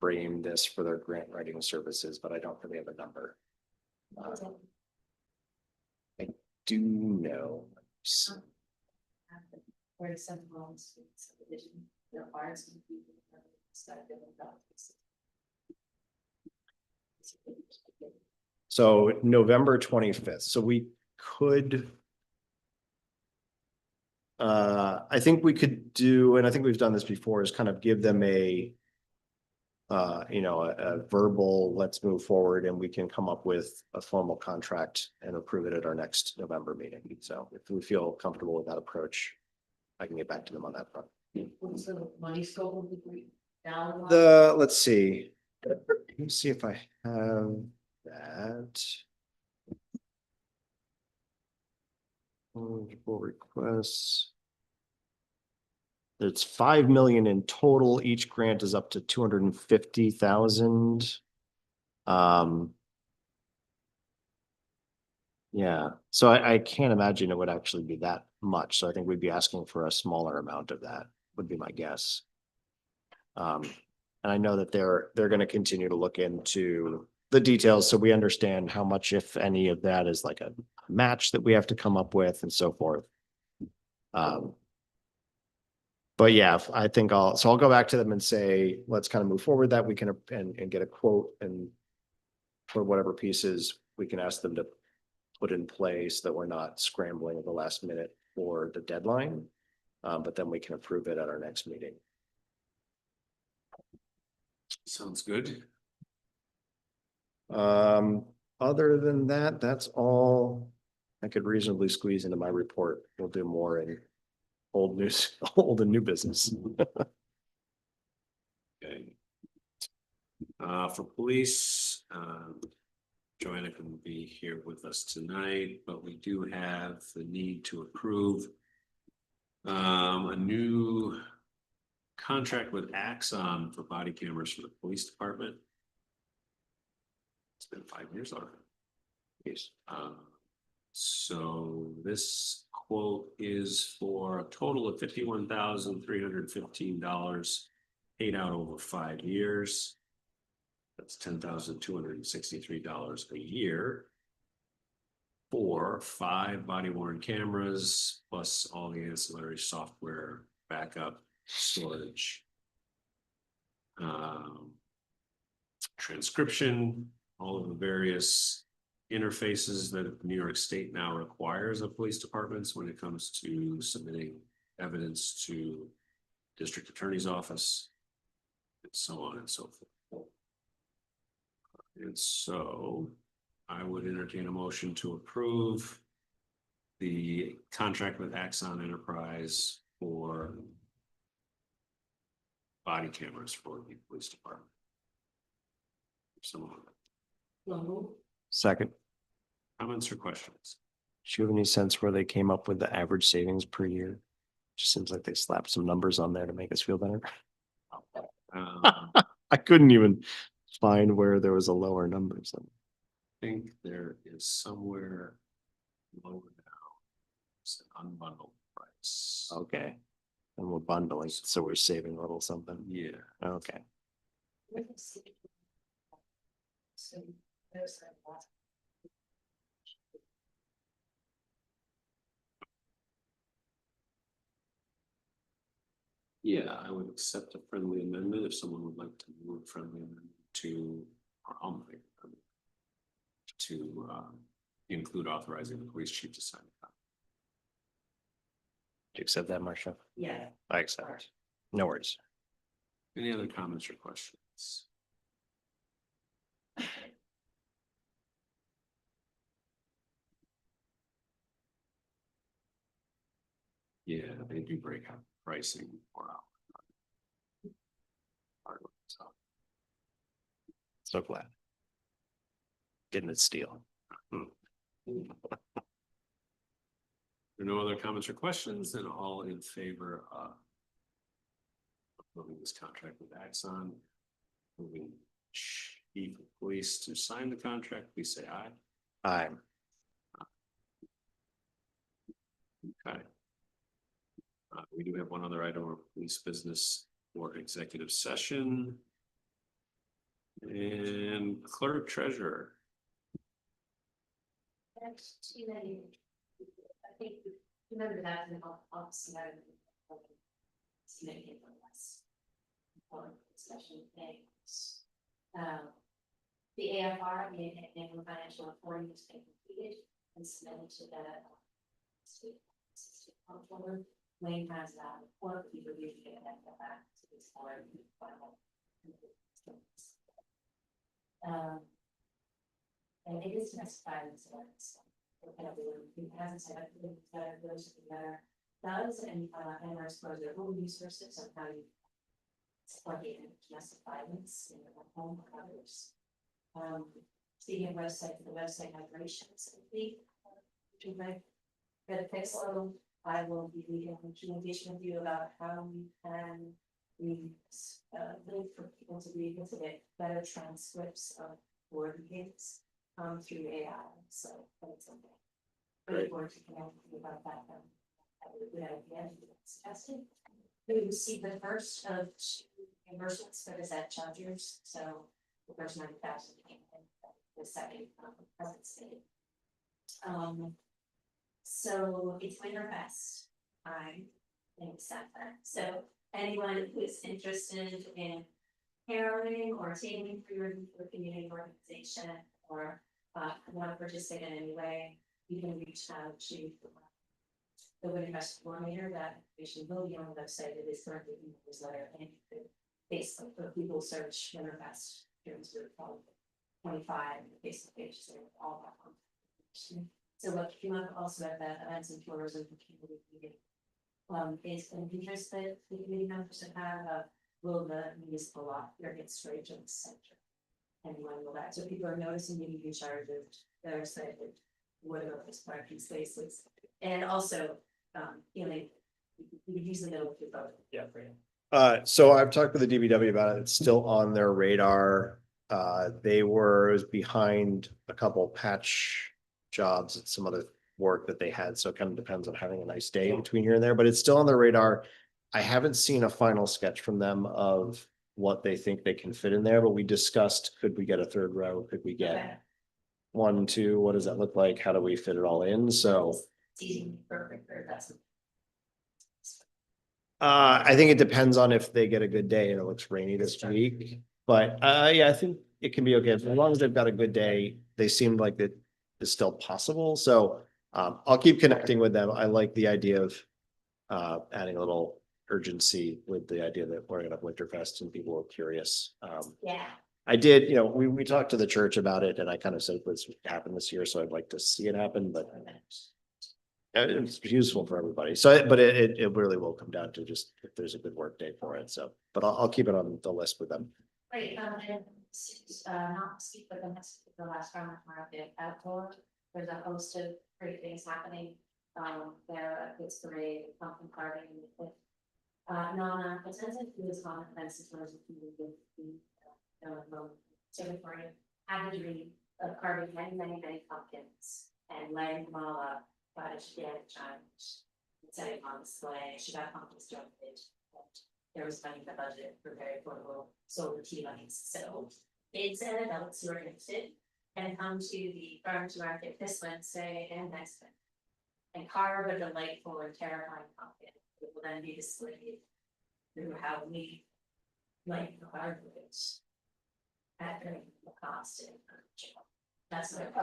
Speaker 2: frame this for their grant writing services, but I don't really have a number. I do know.
Speaker 6: Where some homes, subdivision, there are some people that start doing that.
Speaker 2: So November 25th. So we could. I think we could do, and I think we've done this before, is kind of give them a verbal, let's move forward, and we can come up with a formal contract and approve it at our next November meeting. So if we feel comfortable with that approach, I can get back to them on that front.
Speaker 6: What's the money scope of the grant? Down.
Speaker 2: Let's see. Let me see if I have that. Eligible requests. It's 5 million in total. Each grant is up to 250,000. Yeah, so I can't imagine it would actually be that much. So I think we'd be asking for a smaller amount of that, would be my guess. And I know that they're going to continue to look into the details, so we understand how much, if any of that is like a match that we have to come up with and so forth. But yeah, I think I'll go back to them and say, let's kind of move forward that we can, and get a quote, and for whatever pieces, we can ask them to put in place that we're not scrambling at the last minute for the deadline. But then we can approve it at our next meeting.
Speaker 1: Sounds good.
Speaker 2: Other than that, that's all I could reasonably squeeze into my report. We'll do more in old news, old and new business.
Speaker 1: Okay. For police, Joanna couldn't be here with us tonight, but we do have the need to approve a new contract with Axon for body cameras for the police department. It's been 5 years already. Yes. So this quote is for a total of $51,315 paid out over 5 years. That's $10,263 a year for 5 body worn cameras, plus all the ancillary software, backup, storage, transcription, all of the various interfaces that New York State now requires of police departments when it comes to submitting evidence to district attorney's office, and so on and so forth. And so I would entertain a motion to approve the contract with Axon Enterprise for body cameras for the police department. Someone,
Speaker 2: Second,
Speaker 1: comments or questions?
Speaker 2: do you have any sense where they came up with the average savings per year? Just seems like they slapped some numbers on there to make us feel better. I couldn't even find where there was a lower number. So
Speaker 1: Think there is somewhere lower down. It's an unbundled price.
Speaker 2: okay, and we're bundling, so we're saving a little something.
Speaker 1: Yeah,
Speaker 2: Okay,
Speaker 1: yeah, I would accept a friendly amendment if someone would like to move friendly amendment to, or I'll make it, to include authorizing the police chief to sign the contract.
Speaker 2: do you accept that, Marcia?
Speaker 6: Yeah.
Speaker 2: I accept. No worries.
Speaker 1: Any other comments or questions? Yeah, they do break out pricing for our. So,
Speaker 2: So glad. Getting it steel.
Speaker 1: there are no other comments or questions, then all in favor of approving this contract with Axon, moving chief of police to sign the contract, please say aye.
Speaker 2: Aye.
Speaker 1: Okay. We do have one other item of police business for executive session. And clerk treasurer.
Speaker 6: Next, I think, remember that in the office. Significant less. Session things. The AFR, the annual financial reporting has been completed and submitted to the state comptroller. Wayne has that report, we reviewed it and get back to this board. And it is specified in this. It hasn't said that those together does, and I suppose their own resources on how you support the domestic violence in your home or others. Speaking of website, the website migrations, I think, to my benefits, so I will be leading a communication with you about how we can link for people to be able to get better transcripts of board meetings through AI. So that's something. Really forward to connect with you about that. That would be a good idea. Suggested. We received the first of 2 reimbursements for this at Chargers, so the first 9,000 came in. the second presidency. So it's Winterfest time in December, so anyone who's interested in caroling or taking free review for a community organization or want to participate in any way, you can reach out to the Winterfest coordinator. That information will be on the website. It is currently in the newsletter, and you could Facebook for Google search Winterfest during 25 Facebook page, so all that information. So what came up also at that events and tourism community meeting is an interest that the community members have had of will the municipal law here get straight to the center. And when will that, so people are noticing maybe be charged, they're excited, what about this parking spaces? And also, feeling, we usually know if you vote.
Speaker 1: Yeah.
Speaker 2: So I've talked with the DBW about it. It's still on their radar. It was behind a couple patch jobs and some other work that they had. So it kind of depends on having a nice day between here and there, but it's still on their radar. I haven't seen a final sketch from them of what they think they can fit in there, but we discussed, could we get a third row? Could we
Speaker 6: Okay.
Speaker 2: get 1, 2? What does that look like? How do we fit it all in? So
Speaker 6: It's easy, perfect, or that's.
Speaker 2: I think it depends on if they get a good day and it looks rainy this week. But yeah, I think it can be okay. As long as they've got a good day, they seem like that is still possible. So I'll keep connecting with them. I like the idea of adding a little urgency with the idea that we're gonna have Winterfest and people are curious.
Speaker 6: Yeah.
Speaker 2: I did, we talked to the church about it and I kind of said this would happen this year, so I'd like to see it happen, but it's useful for everybody. So, but it really will come down to just if there's a good work day for it. So, but I'll keep it on the list with them.
Speaker 6: Right, and not speak for the next, the last farmer's market outdoor, there's a host of great things happening. There, it's parade, pumpkin carving, Nana, it says it was on events as well as Singaporean had a dream of carving many pumpkins and laying them all up, but she had a challenge. Setting on display, she got pumpkins donated. There was money in the budget for very affordable solar tea lights, so kids and adults who are interested can come to the farmers market this Wednesday and next Wednesday and carve a delightful and terrifying pumpkin. It will then be displayed through how we like the hardwoods at the cost. That's what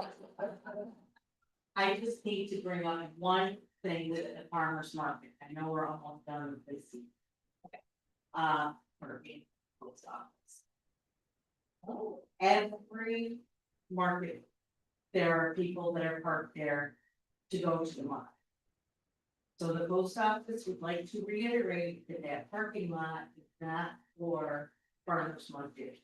Speaker 7: I just need to bring up one thing with the farmer's market. I know we're almost done with this. Season. For being post office. Every market, there are people that are parked there to go to the market. So the post office would like to reiterate that that parking lot is not for farmers market.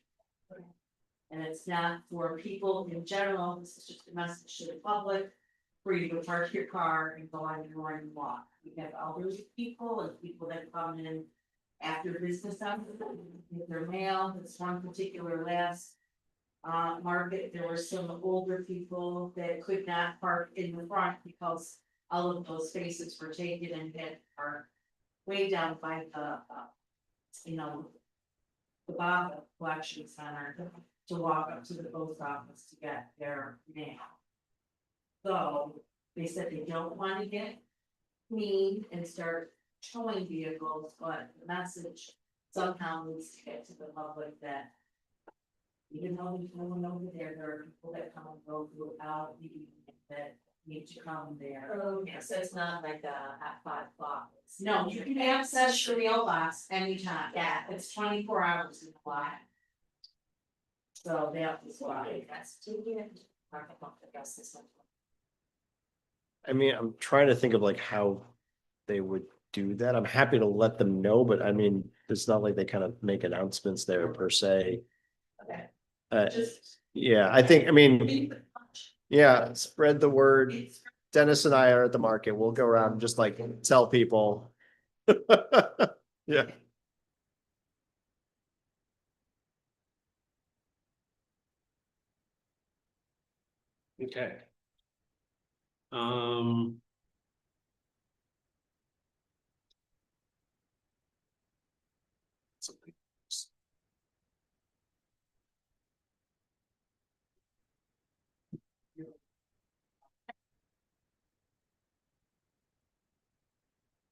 Speaker 7: And it's not for people in general, this is just a message to the public, for you to park your car and go on your morning walk. We have elderly people and people that come in after business hours, with their mail. This one particular last market, there were some older people that could not park in the front because all of those spaces were taken and that are way down by the, the Baba Collection Center to walk up to the post office to get their mail. So they said they don't want to get mean and start towing vehicles, but the message somehow needs to get to the public that even though there's no one over there, there are people that come and go throughout the evening that need to come there.
Speaker 6: Oh, yeah, so it's not like at 5 o'clock.
Speaker 7: No, you can access the mailbox anytime.
Speaker 6: Yeah.
Speaker 7: It's 24 hours in the lot. So that was why.
Speaker 6: That's too good. Market won't address this one.
Speaker 2: I mean, I'm trying to think of like how they would do that. I'm happy to let them know, but I mean, it's not like they kind of make announcements there per se.
Speaker 6: Okay.
Speaker 7: Just.
Speaker 2: Yeah, I think, I mean, yeah, spread the word. Dennis and I are at the market. We'll go around and just like tell people. Yeah.
Speaker 1: Okay. Um. Something.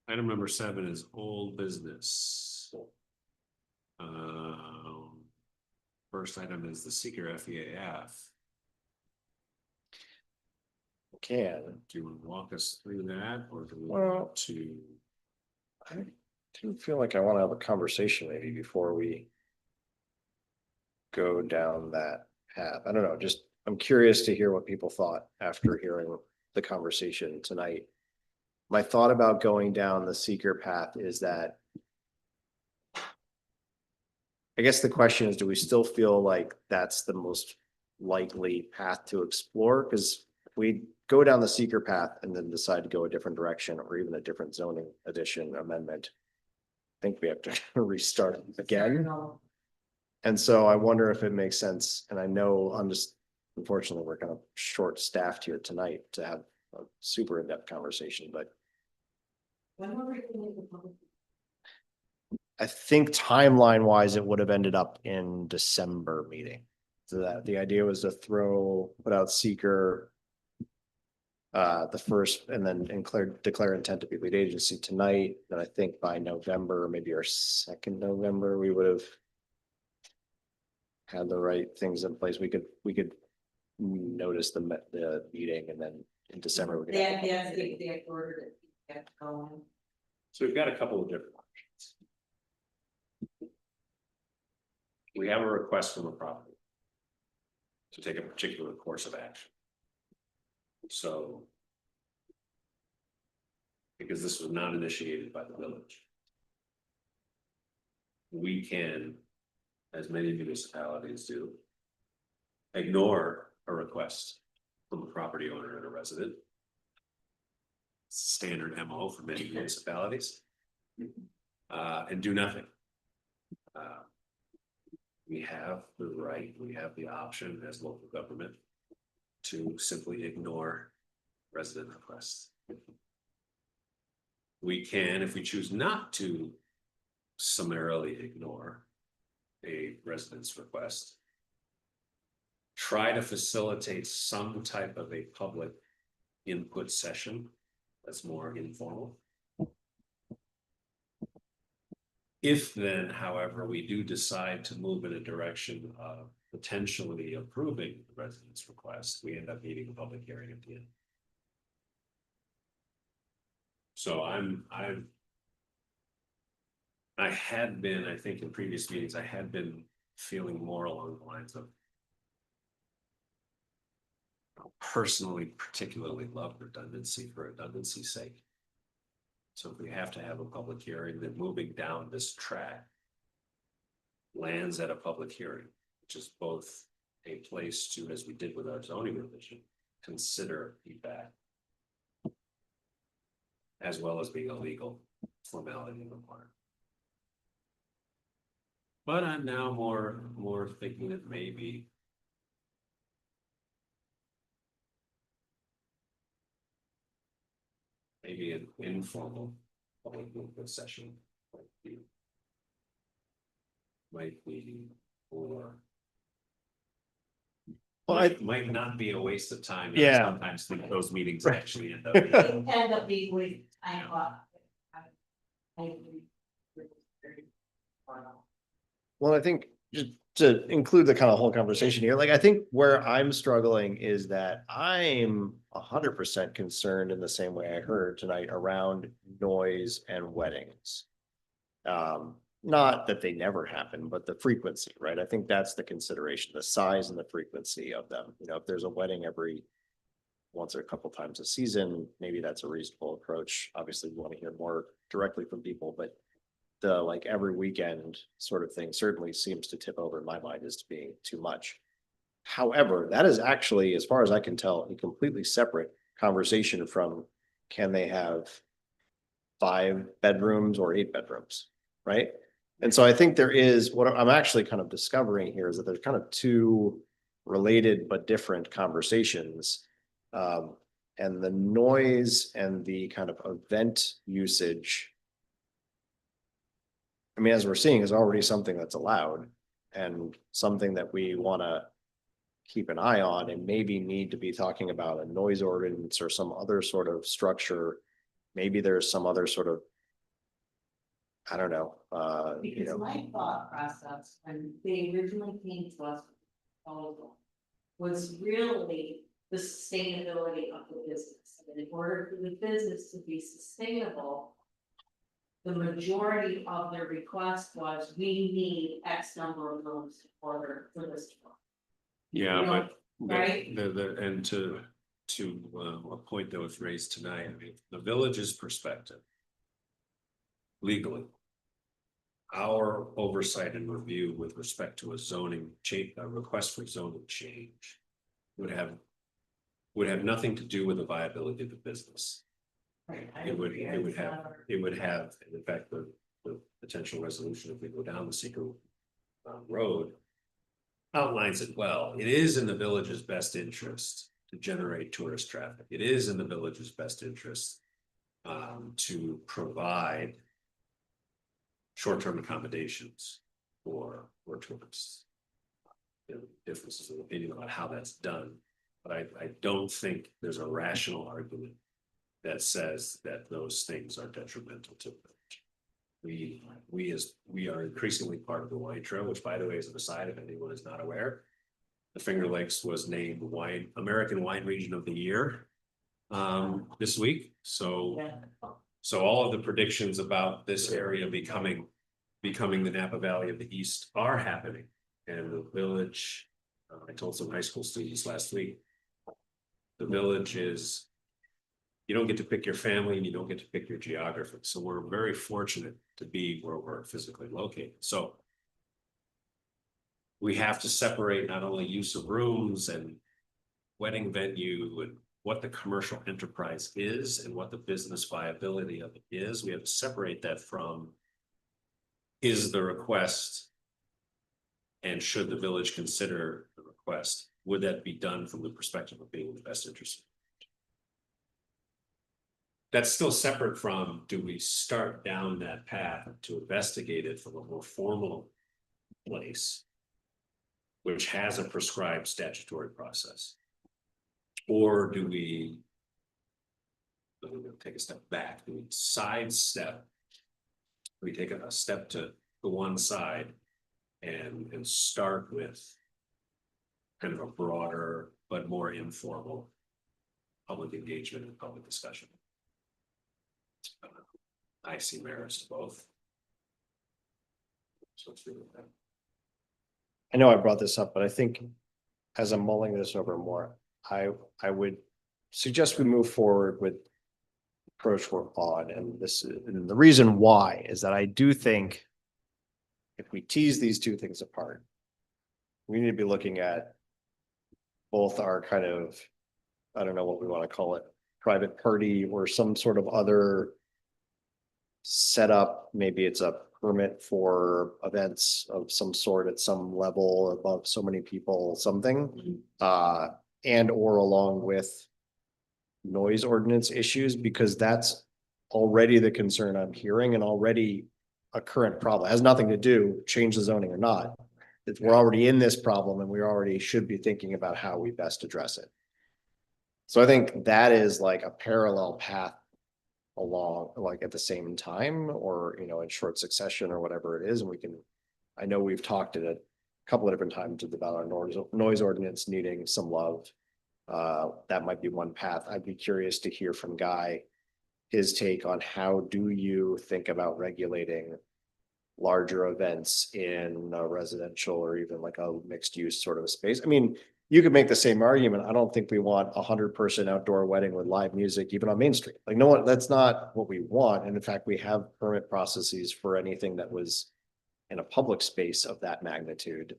Speaker 1: Item number 7 is old business. First item is the seeker FEAF.
Speaker 2: Can,
Speaker 1: Do you want to walk us through that, or do we
Speaker 2: Well-
Speaker 1: want to?
Speaker 2: I do feel like I want to have a conversation maybe before we go down that path. I don't know, just, I'm curious to hear what people thought after hearing the conversation tonight. My thought about going down the seeker path is that I guess the question is, do we still feel like that's the most likely path to explore? Because if we go down the seeker path and then decide to go a different direction or even a different zoning addition amendment, I think we have to restart again. And so I wonder if it makes sense, and I know I'm just, unfortunately, we're kind of short staffed here tonight to have a super in-depth conversation, but
Speaker 7: When were we doing the public?
Speaker 2: I think timeline wise, it would have ended up in December meeting. So that the idea was to put out seeker. The first, and then declare intent to be lead agency tonight, and I think by November, maybe our second November, we would have. Had the right things in place, we could notice the meeting, and then in December. We could have the public meeting.
Speaker 7: They ordered it, kept going.
Speaker 1: So we've got a couple of different options. We have a request from a property to take a particular course of action. So, because this was not initiated by the village, we can, as many municipalities do, ignore a request from a property owner and a resident. Standard MO for many municipalities. And do nothing. We have the right, we have the option as local government to simply ignore resident requests. We can, if we choose not to summarily ignore a resident's request, try to facilitate some type of a public input session that's more informal. If then, however, we do decide to move in a direction of potentially approving the resident's request, we end up needing a public hearing at the end. So I had been, I think in previous meetings, I had been feeling more along the lines of personally particularly love redundancy for redundancy's sake. So if we have to have a public hearing, then moving down this track lands at a public hearing, which is both a place to, as we did with our zoning revision, consider feedback, as well as being a legal formality required. But I'm now more thinking that maybe an informal public input session might be or
Speaker 2: Well,
Speaker 1: might not be a waste of time.
Speaker 2: Yeah.
Speaker 1: I sometimes think those meetings
Speaker 2: Right.
Speaker 1: actually end up.
Speaker 7: It ended up being with, I agree.
Speaker 2: Well, I think just to include the kind of whole conversation here, like, I think where I'm struggling is that I'm 100% concerned in the same way I heard tonight around noise and weddings. Not that they never happen, but the frequency, right? I think that's the consideration, the size and the frequency of them. You know, if there's a wedding every once or a couple times a season, maybe that's a reasonable approach. Obviously, we want to hear more directly from people, but the like every weekend sort of thing certainly seems to tip over in my mind as to being too much. However, that is actually, as far as I can tell, a completely separate conversation from can they have 5 bedrooms or 8 bedrooms, right? And so I think there is, what I'm actually kind of discovering here is that there's kind of 2 related but different conversations. And the noise and the kind of event usage, I mean, as we're seeing, is already something that's allowed and something that we want to keep an eye on and maybe need to be talking about a noise ordinance or some other sort of structure. Maybe there's some other sort of I don't know, you
Speaker 6: Because
Speaker 2: know,
Speaker 6: my thought process, when they originally came to us, with the proposal, was really the sustainability of the business. And in order for the business to be sustainable, the majority of their request was, we need X number of rooms in order for this to work.
Speaker 1: Yeah,
Speaker 6: You know,
Speaker 1: but
Speaker 6: right?
Speaker 1: and to a point that was raised tonight, I mean, the village's perspective. Legally. Our oversight and review with respect to a zoning change, a request for zoning change. Would have nothing to do with the viability of the business.
Speaker 6: Right, I
Speaker 1: It would,
Speaker 6: agree.
Speaker 1: it would
Speaker 6: It's
Speaker 1: have,
Speaker 6: not-
Speaker 1: it would have, and in fact, the potential resolution if we go down the secret road. Outlines it well. It is in the village's best interest to generate tourist traffic. It is in the village's best interest. To provide. Short-term accommodations for tourists. You know, differences of opinion about how that's done, but I don't think there's a rational argument. That says that those things are detrimental to the village. We are increasingly part of the wine trail, which by the way is an aside, if anyone is not aware. The Finger Lakes was named American Wine Region of the Year. This week, so all of the predictions about this area becoming the Napa Valley of the East are happening. And the village, I told some high school students last week. The village is. You don't get to pick your family and you don't get to pick your geography. So we're very fortunate to be where we're physically located. So. We have to separate not only use of rooms and wedding venue and what the commercial enterprise is and what the business viability of it is. We have to separate that from. Is the request. And should the village consider the request, would that be done from the perspective of being in the best interest? That's still separate from, do we start down that path to investigate it from a more formal place? Which has a prescribed statutory process. Or do we? Take a step back, do we sidestep? We take a step to the one side and start with. Kind of a broader but more informal. Public engagement and public discussion. I see merits to both. So it's really that.
Speaker 2: I know I brought this up, but I think as I'm mulling this over more, I would suggest we move forward with approach we're on, and the reason why is that I do think if we tease these two things apart, we need to be looking at both our kind of, I don't know what we want to call it, private party or some sort of other setup. Maybe it's a permit for events of some sort at some level above so many people, something. And or along with noise ordinance issues, because that's already the concern I'm hearing and already a current problem. It has nothing to do, change the zoning or not. We're already in this problem and we already should be thinking about how we best address it. So I think that is like a parallel path along, like at the same time, or, you know, in short succession or whatever it is. And we can, I know we've talked at a couple of different times about our noise ordinance needing some love. That might be one path. I'd be curious to hear from Guy, his take on how do you think about regulating larger events in a residential or even like a mixed use sort of a space. I mean, you could make the same argument. I don't think we want 100-person outdoor wedding with live music, even on Main Street. Like, no one, that's not what we want. And in fact, we have permit processes for anything that was in a public space of that magnitude.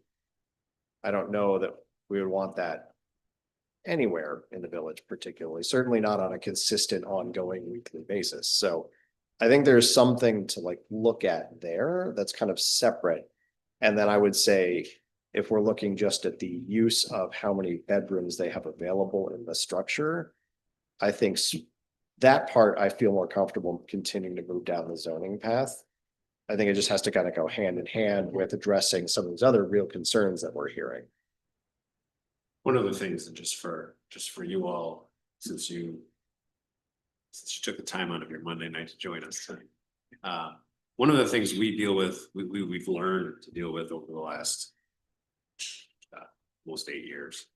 Speaker 2: I don't know that we would want that anywhere in the village, particularly, certainly not on a consistent ongoing weekly basis. So I think there's something to like look at there that's kind of separate. And then I would say, if we're looking just at the use of how many bedrooms they have available in the structure, I think that part I feel more comfortable continuing to move down the zoning path. I think it just has to kind of go hand in hand with addressing some of these other real concerns that we're hearing.
Speaker 1: One of the things, and just for you all, since you took the time out of your Monday night to join us tonight. one of the things we deal with, we've learned to deal with over the last almost 8 years.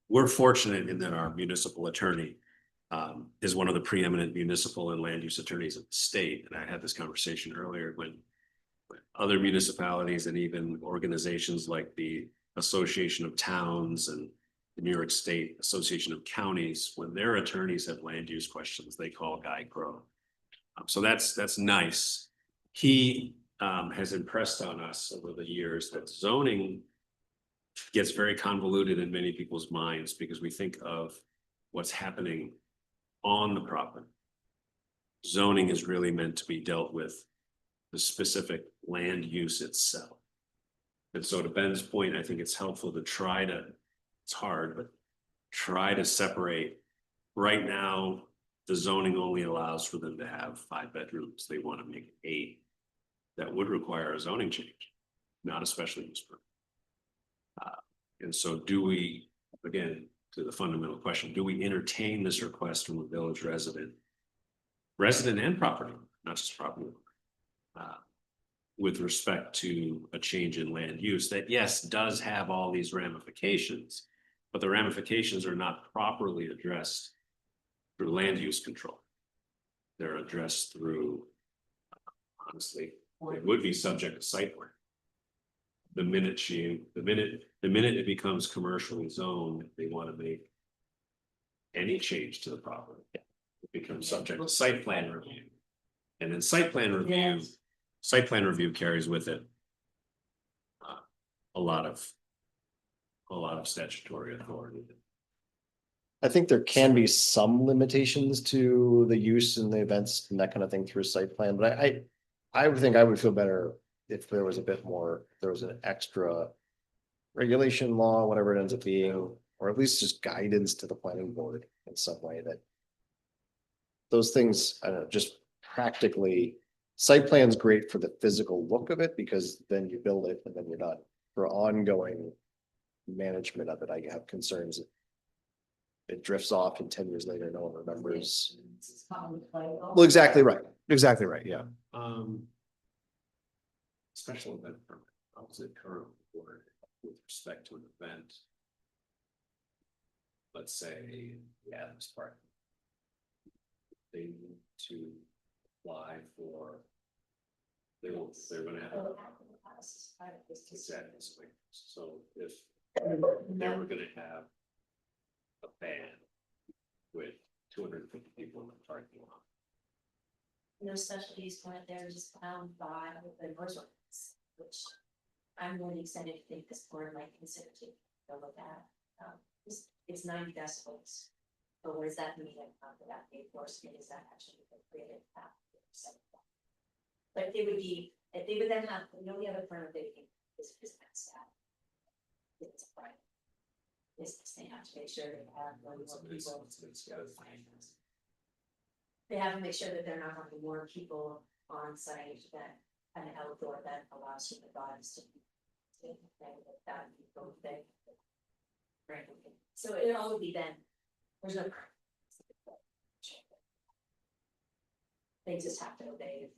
Speaker 1: We're fortunate in that our municipal attorney is one of the preeminent municipal and land use attorneys of the state. And I had this conversation earlier when other municipalities and even organizations like the Association of Towns and the New York State Association of Counties, when their attorneys have land use questions, they call Guy Crow. So that's nice. He has impressed on us over the years that zoning gets very convoluted in many people's minds because we think of what's happening on the property. Zoning is really meant to be dealt with the specific land use itself. And so to Ben's point, I think it's helpful to try to, it's hard, but try to separate. Right now, the zoning only allows for them to have 5 bedrooms. They want to make 8. That would require a zoning change, not a special use permit. And so do we, again, to the fundamental question, do we entertain this request from a village resident and property, not just property, with respect to a change in land use that, yes, does have all these ramifications, but the ramifications are not properly addressed through land use control. They're addressed through, honestly, it would be subject to site plan. The minute it becomes commercially zoned, they want to make any change to the property, it becomes subject to site plan review. And then site plan review carries with it a lot of statutory authority.
Speaker 2: I think there can be some limitations to the use and the events and that kind of thing through a site plan, but I would think I would feel better if there was a bit more, if there was an extra regulation law, whatever it ends up being, or at least just guidance to the planning board in some way that those things, I don't know, just practically, site plan's great for the physical look of it because then you build it and then you're not, for ongoing management of it, I have concerns. It drifts off and 10 years later, no one remembers. Well, exactly right. Exactly right. Yeah.
Speaker 1: Special event permit, how is it currently worded with respect to an event? Let's say, yeah, this part. They need to apply for. They're gonna have. Exactly, so if they were gonna have a band with 250 people in the parking lot.
Speaker 6: No special use permit, they're just bound by the noise ordinance, which I'm really excited to think this board might consider to go look at. It's 90 decibels. But what does that mean? For that enforcement, is that actually created? But they would be, if they would then have, the only other permit they can is staff. It's a private business, they have to make sure they have more people. They have to make sure that they're not having more people on site that an outdoor that allows you the dogs to. That people thing. Right, so it all would be then, there's no. They just have to obey,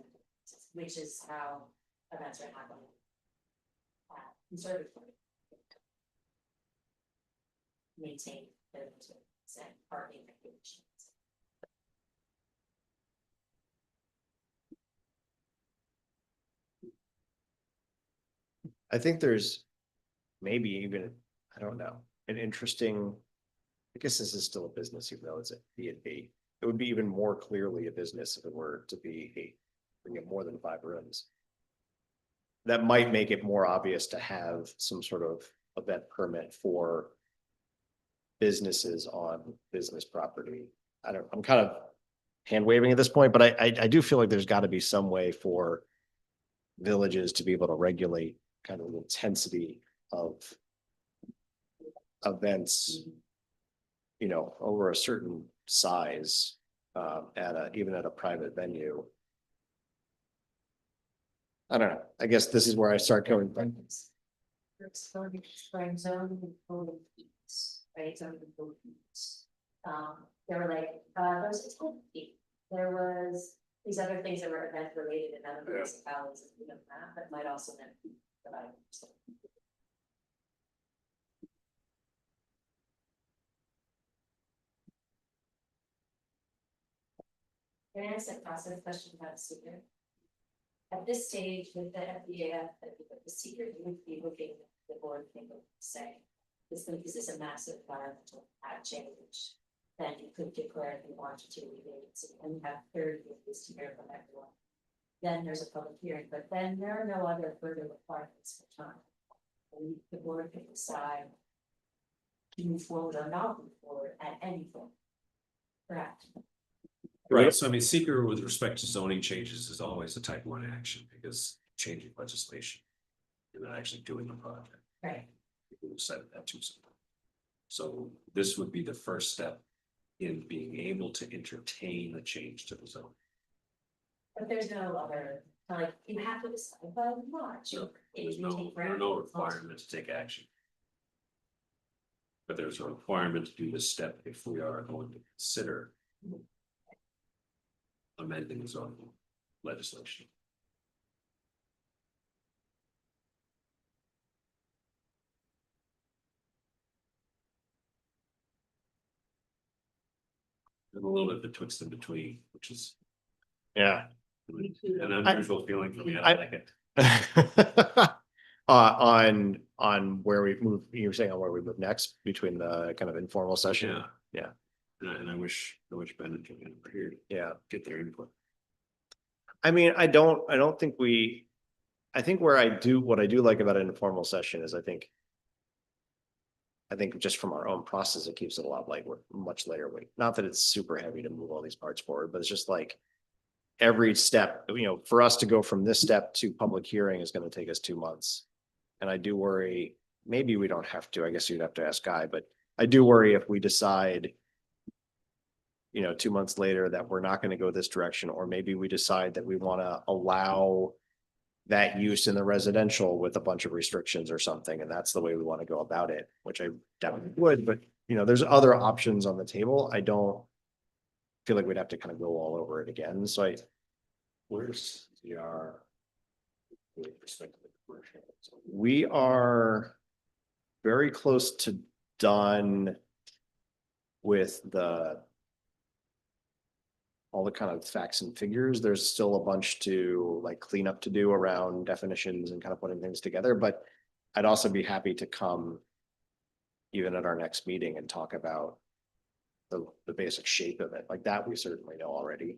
Speaker 6: which is how events are happening. Conservatively. Maintain the parking regulations.
Speaker 2: I think there's maybe even, I don't know, an interesting, I guess this is still a business, even though it's a B&B. It would be even more clearly a business if it were to be bring more than 5 rooms. That might make it more obvious to have some sort of event permit for businesses on business property. I'm kind of hand waving at this point, but I do feel like there's got to be some way for villages to be able to regulate kind of the intensity of events, you know, over a certain size, even at a private venue. I don't know. I guess this is where I start going from.
Speaker 6: Right, they were like, there was a 10 feet. There was These other things that were event related and other municipalities, you know, that might also then be provided. Can I ask a process question about seeker? At this stage with the FDAF, the seeker would be looking at the board thing to say, this is a massive environmental change. Then you could declare if you wanted to, and you have 30 days to hear from everyone. Then there's a public hearing, but then there are no other further requirements for time. And the board can decide to move forward or not move forward at any point. Correct.
Speaker 1: Right, so I mean, seeker with respect to zoning changes is always a type 1 action because changing legislation. You're not actually doing the project.
Speaker 6: Right.
Speaker 1: People decided that too. So this would be the first step in being able to entertain a change to the zone.
Speaker 6: But there's no other, like, you have to decide by March.
Speaker 1: So there's no requirement to take action. But there's a requirement to do this step if we are going to consider amending the zoning legislation. And a little bit betwixt and between, which is
Speaker 2: Yeah.
Speaker 1: an unusual feeling for me. I like it.
Speaker 2: On where we move, you were saying on where we move next between the kind of informal session.
Speaker 1: Yeah.
Speaker 2: Yeah.
Speaker 1: And I wish Ben and Joanne were here to
Speaker 2: Yeah.
Speaker 1: get their input.
Speaker 2: I mean, I don't think I think what I do like about an informal session is I think just from our own process, it keeps it a lot lighter, much lighter weight. Not that it's super heavy to move all these parts forward, but it's just like every step, you know, for us to go from this step to public hearing is going to take us 2 months. And I do worry, maybe we don't have to, I guess you'd have to ask Guy, but I do worry if we decide, you know, 2 months later that we're not going to go this direction, or maybe we decide that we want to allow that use in the residential with a bunch of restrictions or something, and that's the way we want to go about it, which I definitely would, but you know, there's other options on the table. I don't feel like we'd have to kind of go all over it again, so
Speaker 1: Where's CR? With respect to the commercial.
Speaker 2: we are very close to done with all the kind of facts and figures. There's still a bunch to like clean up to do around definitions and kind of putting things together, but I'd also be happy to come even at our next meeting and talk about the basic shape of it. Like that we certainly know already.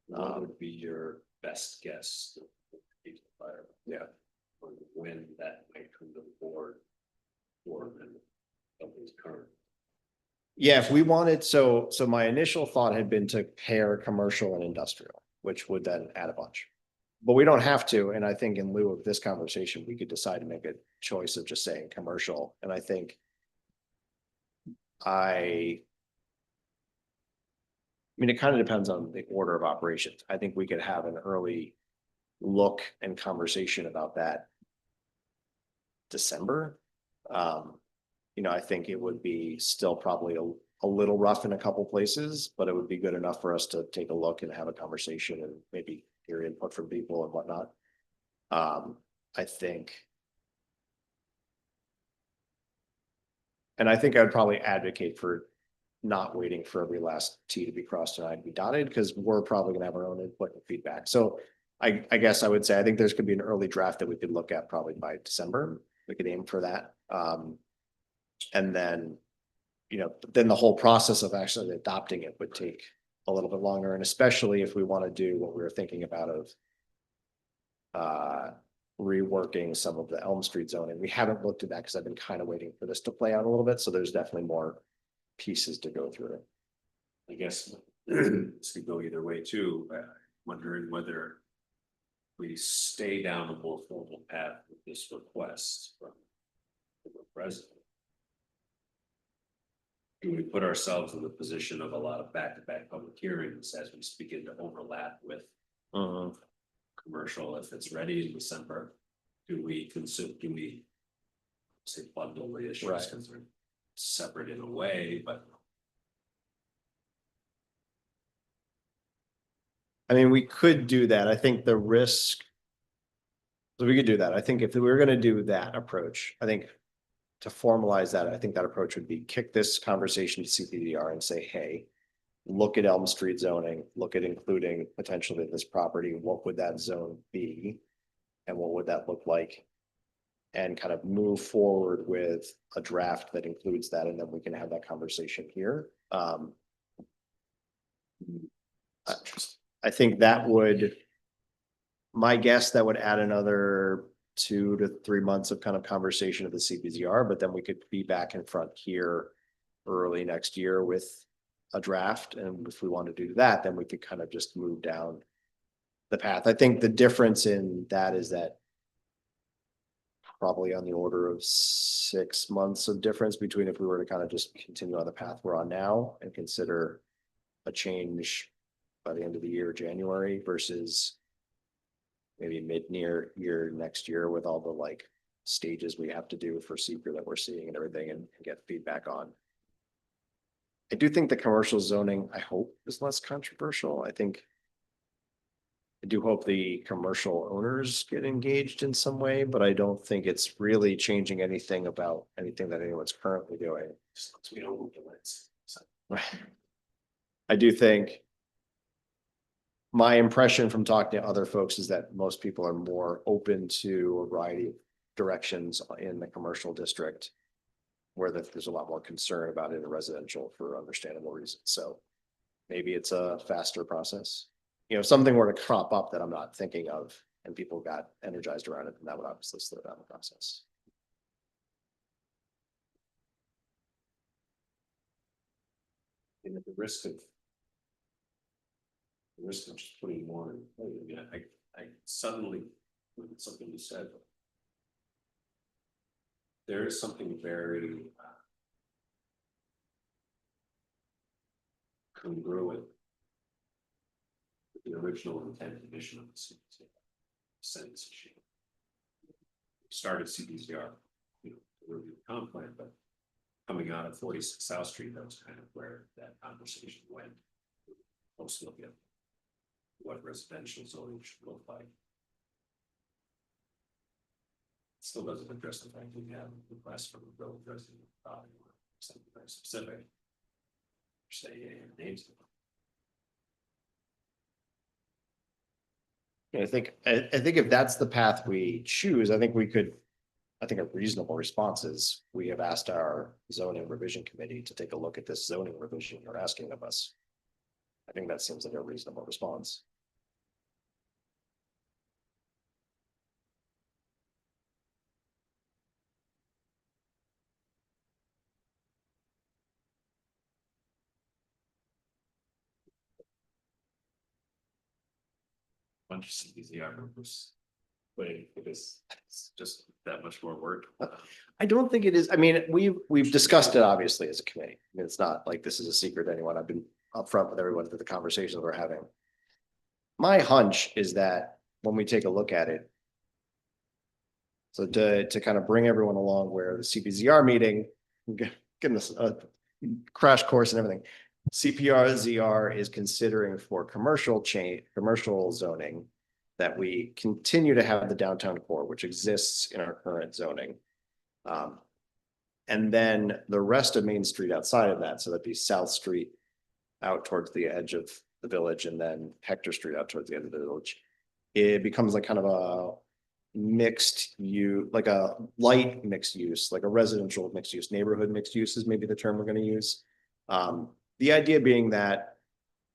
Speaker 1: What would be your best guess?
Speaker 2: Yeah.
Speaker 1: On when that might come to the board or when something's current.
Speaker 2: Yeah, if we wanted, so my initial thought had been to pair commercial and industrial, which would then add a bunch. But we don't have to, and I think in lieu of this conversation, we could decide to make a choice of just saying commercial, and I think I mean, it kind of depends on the order of operations. I think we could have an early look and conversation about that December. You know, I think it would be still probably a little rough in a couple places, but it would be good enough for us to take a look and have a conversation and maybe hear input from people and whatnot. I think. And I think I'd probably advocate for not waiting for every last T to be crossed and I to be dotted, because we're probably gonna have our own input and feedback. So I guess I would say, I think there's could be an early draft that we could look at probably by December. We could aim for that. And then, you know, then the whole process of actually adopting it would take a little bit longer, and especially if we want to do what we were thinking about of reworking some of the Elm Street zoning. We haven't looked at that because I've been kind of waiting for this to play out a little bit. So there's definitely more pieces to go through.
Speaker 1: I guess this could go either way too. Wondering whether we stay down a more formal path with this request from the president. Do we put ourselves in the position of a lot of back-to-back public hearings as we begin to overlap with commercial if it's ready in December? Do we say bundle the issues
Speaker 2: Right.
Speaker 1: because they're separate in a way, but
Speaker 2: I mean, we could do that. I think the risk. So we could do that. I think if we were gonna do that approach, I think to formalize that, I think that approach would be kick this conversation to CPDR and say, hey, look at Elm Street zoning, look at including potentially this property, what would that zone be? And what would that look like? And kind of move forward with a draft that includes that, and then we can have that conversation here. I think that would, my guess, that would add another 2 to 3 months of kind of conversation at the CPZR, but then we could be back in front here early next year with a draft. And if we want to do that, then we could kind of just move down the path. I think the difference in that is that probably on the order of 6 months of difference between if we were to kind of just continue on the path we're on now and consider a change by the end of the year, January, versus maybe mid-near year next year with all the like stages we have to do for secret that we're seeing and everything, and get feedback on. I do think the commercial zoning, I hope, is less controversial. I do hope the commercial owners get engaged in some way, but I don't think it's really changing anything about anything that anyone's currently doing.
Speaker 1: We don't move the lights.
Speaker 2: I do think my impression from talking to other folks is that most people are more open to a variety of directions in the commercial district, where there's a lot more concern about it in residential for understandable reasons. So maybe it's a faster process. You know, if something were to crop up that I'm not thinking of and people got energized around it, then that would obviously slow down the process.
Speaker 1: And at the risk of just putting more in play, I mean, I suddenly, look at something you said. There is something very congruent with the original intent and mission of the sentence issue. Started CDCR, you know, to review the comp plan, but coming out of 46 South Street, that was kind of where that conversation went. Let's look at what residential zoning should look like. Still doesn't address the fact we have requests from the village resident, something very specific. Say, yeah, names.
Speaker 2: I think if that's the path we choose, I think a reasonable response is we have asked our zoning revision committee to take a look at this zoning revision you're asking of us. I think that seems like a reasonable response.
Speaker 1: Bunch of CDCR numbers. Wait, it's just that much more work.
Speaker 2: I don't think it is. I mean, we've discussed it obviously as a committee. I mean, it's not like this is a secret to anyone. I've been upfront with everyone through the conversations we're having. My hunch is that when we take a look at it, so to kind of bring everyone along, where the CPZR meeting, getting this crash course and everything, CPZR is considering for commercial zoning that we continue to have the downtown core, which exists in our current zoning. And then the rest of Main Street outside of that, so that'd be South Street out towards the edge of the village, and then Hector Street out towards the end of the village. It becomes like kind of a mixed use, like a light mixed use, like a residential mixed use, neighborhood mixed use is maybe the term we're going to use. The idea being that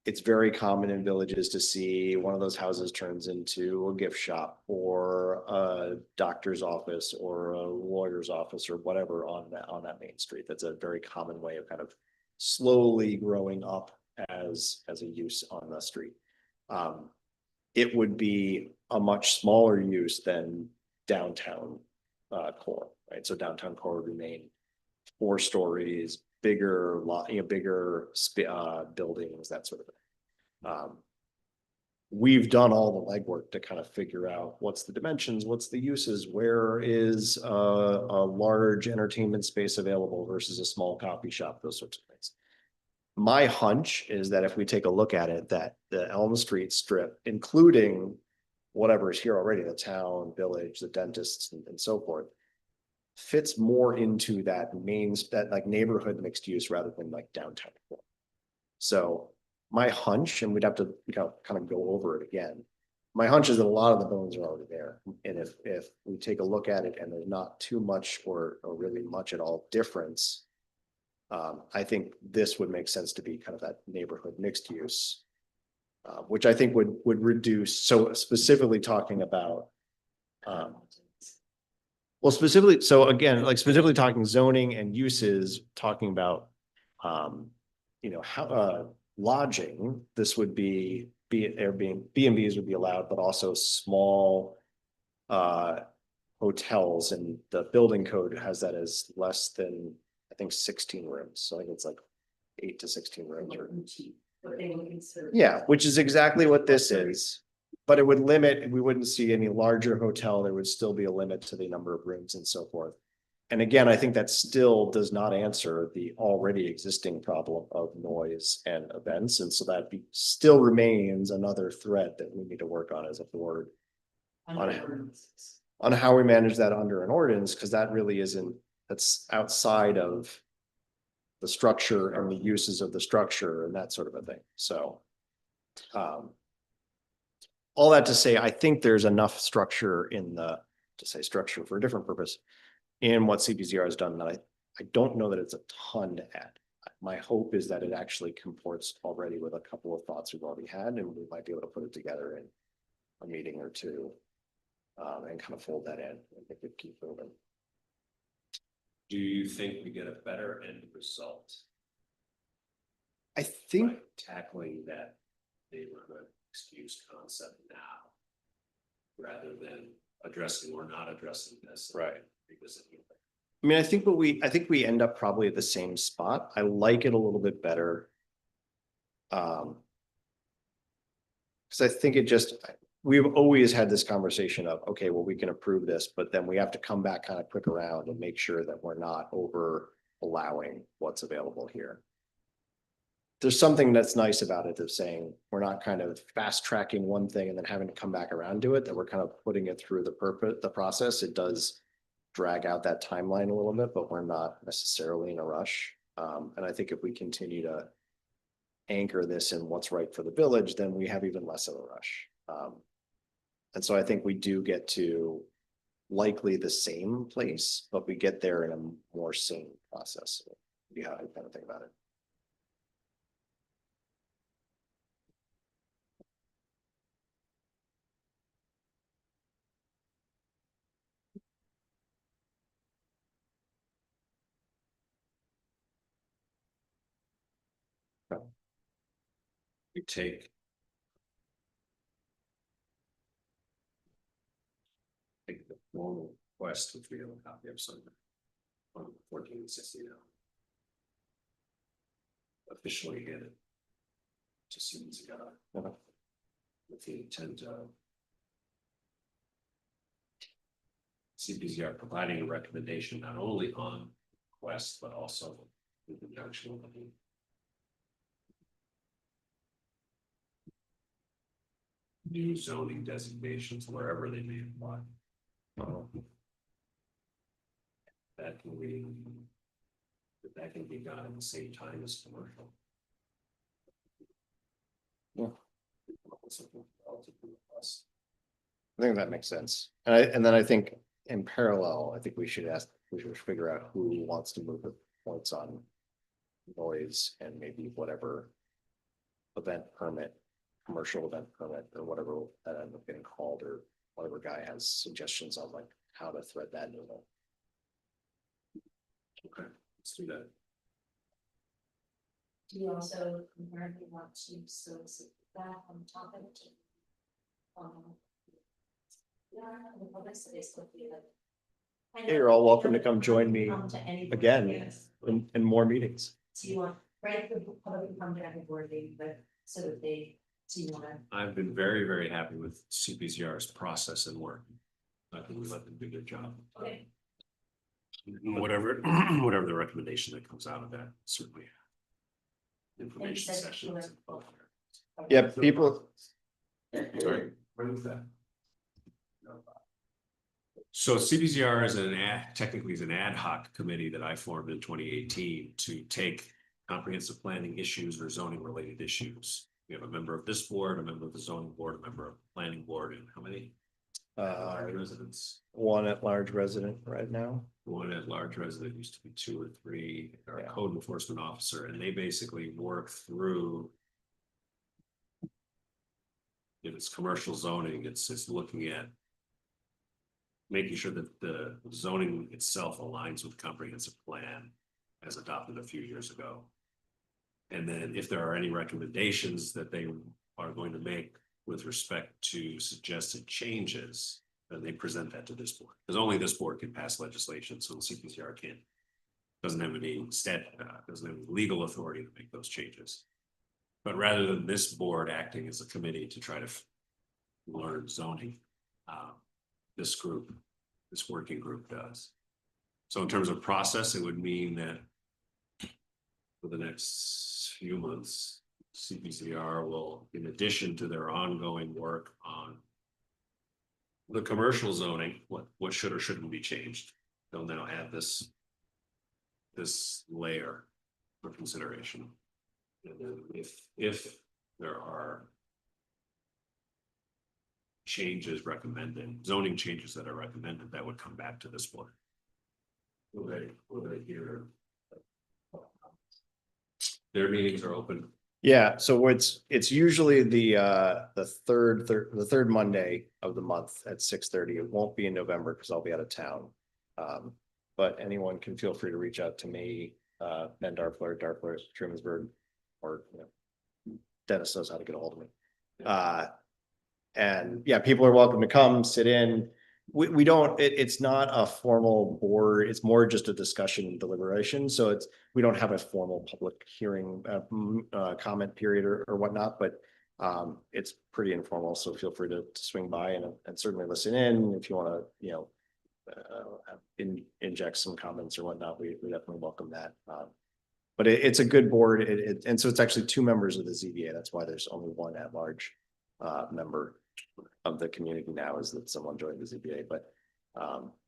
Speaker 2: it's very common in villages to see one of those houses turns into a gift shop or a doctor's office or a lawyer's office or whatever on that main street. That's a very common way of kind of slowly growing up as a use on the street. It would be a much smaller use than downtown core, right? So downtown core would remain 4 stories, bigger lot, bigger buildings, that sort of thing. We've done all the legwork to kind of figure out what's the dimensions, what's the uses, where is a large entertainment space available versus a small coffee shop, those sorts of things. my hunch is that if we take a look at it, that the Elm Street strip, including whatever is here already, the town, village, the dentists and so forth, fits more into that that like neighborhood mixed use rather than like downtown. So my hunch, and we'd have to, kind of go over it again. My hunch is that a lot of the bones are already there. And if we take a look at it and there's not too much or really much at all difference, I think this would make sense to be kind of that neighborhood mixed use. Which I think would reduce, so specifically talking about, well, specifically, so again, like specifically talking zoning and uses, talking about, how, lodging, this would be Airbnb, B&Bs would be allowed, but also small, hotels, and the building code has that as less than, I think, 16 rooms. So I think it's like 8 to 16 rooms or.
Speaker 6: What they would consider.
Speaker 2: Yeah, which is exactly what this is, but it would limit, we wouldn't see any larger hotel, there would still be a limit to the number of rooms and so forth. And again, I think that still does not answer the already existing problem of noise and events, and so that still remains another thread that we need to work on as a board. On how we manage that under an ordinance, because that really isn't, that's outside of the structure and the uses of the structure and that sort of a thing, so. All that to say, I think there's enough structure in to say structure for a different purpose in what CPCR has done that I don't know that it's a ton to add. My hope is that it actually comports already with a couple of thoughts we've already had, and we might be able to put it together in a meeting or two. And kind of fold that in and make it keep moving.
Speaker 1: Do you think we get a better end result
Speaker 2: I think,
Speaker 1: by tackling that neighborhood excuse concept now? Rather than addressing or not addressing this?
Speaker 2: Right.
Speaker 1: Because
Speaker 2: I mean, I think we end up probably at the same spot. I like it a little bit better. Because I think we've always had this conversation of, okay, well, we can approve this, but then we have to come back kind of quick around and make sure that we're not over allowing what's available here. There's something that's nice about it of saying we're not kind of fast tracking one thing and then having to come back around to it, that we're kind of putting it through the process. It does drag out that timeline a little bit, but we're not necessarily in a rush. And I think if we continue to anchor this in what's right for the village, then we have even less of a rush. And so I think we do get to likely the same place, but we get there in a more sane process. Yeah, I kind of think about it.
Speaker 1: we take the formal request, which we have a copy of somewhere on 1460 now. Officially get it. Just seems to go with the intent of CPCR providing a recommendation not only on request, but also in conjunction with the new zoning designations wherever they may apply. That can be done at the same time as commercial.
Speaker 2: Yeah. I think that makes sense. And then I think in parallel, I think we should figure out who wants to move the points on noise and maybe whatever event permit, commercial event permit, or whatever that ends up getting called, or whatever guy has suggestions on like how to thread that needle.
Speaker 1: Okay, let's do that.
Speaker 6: Do you also currently want to solicit that on top of it? Yeah, the public space would be like.
Speaker 2: Hey, you're all welcome to come join me
Speaker 6: Come to any board
Speaker 2: again
Speaker 6: meetings.
Speaker 2: in more meetings.
Speaker 6: Do you want, right, the public can come to every board meeting, but so that they, do you want to?
Speaker 1: I've been very, very happy with CPCR's process and work. I think we let them do their job.
Speaker 6: Okay.
Speaker 1: Whatever, whatever the recommendation that comes out of that, certainly. information sessions.
Speaker 2: Yeah, people,
Speaker 1: Sorry. What is that? So CBZR is technically is an ad hoc committee that I formed in 2018 to take comprehensive planning issues or zoning related issues. We have a member of this board, a member of the zoning board, a member of the planning board, and how many? Residents.
Speaker 2: one at large resident right now.
Speaker 1: One at large resident used to be 2 or 3, our
Speaker 2: Yeah.
Speaker 1: code enforcement officer, and they basically work through. If it's commercial zoning, it's looking at. Making sure that the zoning itself aligns with comprehensive plan as adopted a few years ago. And then if there are any recommendations that they are going to make with respect to suggested changes, then they present that to this board, because only this board can pass legislation, so the CPCR can't. Doesn't have any doesn't have any legal authority to make those changes. But rather than this board acting as a committee to try to learn zoning, this working group does. So in terms of process, it would mean that for the next few months, CPCR will, in addition to their ongoing work on the commercial zoning, what should or shouldn't be changed, they'll now add this layer for consideration. And then if there are changes recommended, zoning changes that are recommended, that would come back to this board. Will they hear? Their meetings are open.
Speaker 2: Yeah, so it's usually the third Monday of the month at 6:30. It won't be in November because I'll be out of town. But anyone can feel free to reach out to me, Ben Darfler, Trumansburg, or Dennis knows how to get a hold of me. And yeah, people are welcome to come, sit in. We don't, it's not a formal board, it's more just a discussion and deliberation. So we don't have a formal public hearing, comment period or whatnot, but it's pretty informal. So feel free to swing by and certainly listen in if you want to, inject some comments or whatnot. We definitely welcome that. But it's a good board. And so it's actually 2 members of the ZBA. That's why there's only one at large member of the community now, is that someone joined the ZBA, but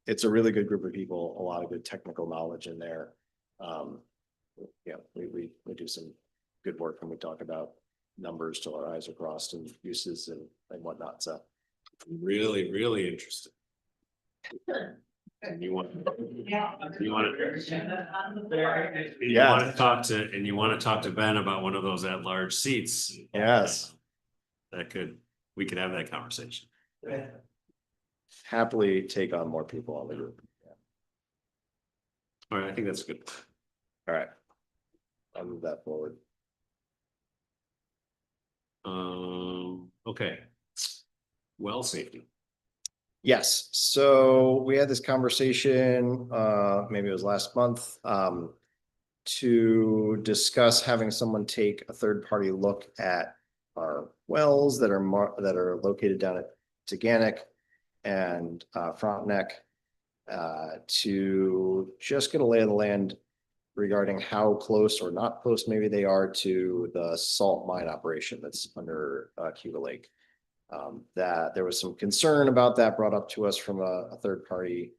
Speaker 2: it's a really good group of people, a lot of good technical knowledge in there. We do some good work when we talk about numbers till our eyes are crossed and uses and whatnot. So
Speaker 1: Really, really interested. And you want to talk to Ben about one of those at-large seats.
Speaker 2: yes,
Speaker 1: We could have that conversation.
Speaker 2: happily take on more people on the group.
Speaker 1: All right, I think that's good.
Speaker 2: All right, I'll move that forward.
Speaker 1: Okay. Well, safety.
Speaker 2: Yes, so we had this conversation, maybe it was last month, to discuss having someone take a third-party look at our wells that are located down at Teganic and Frontenac, to just get a lay of the land regarding how close or not close maybe they are to the salt mine operation that's under Cuba Lake. That there was some concern about that brought up to us from a third party.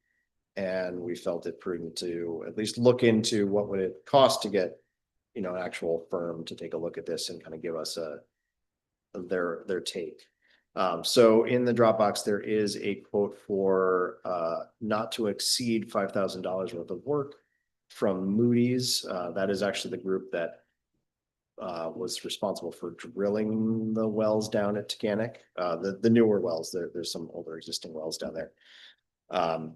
Speaker 2: And we felt it prudent to at least look into what would it cost to get, an actual firm to take a look at this and kind of give us their take. So in the Dropbox, there is a quote for not to exceed $5,000 worth of work from Moody's. That is actually the group that was responsible for drilling the wells down at Teganic, the newer wells. There's some older existing wells down there.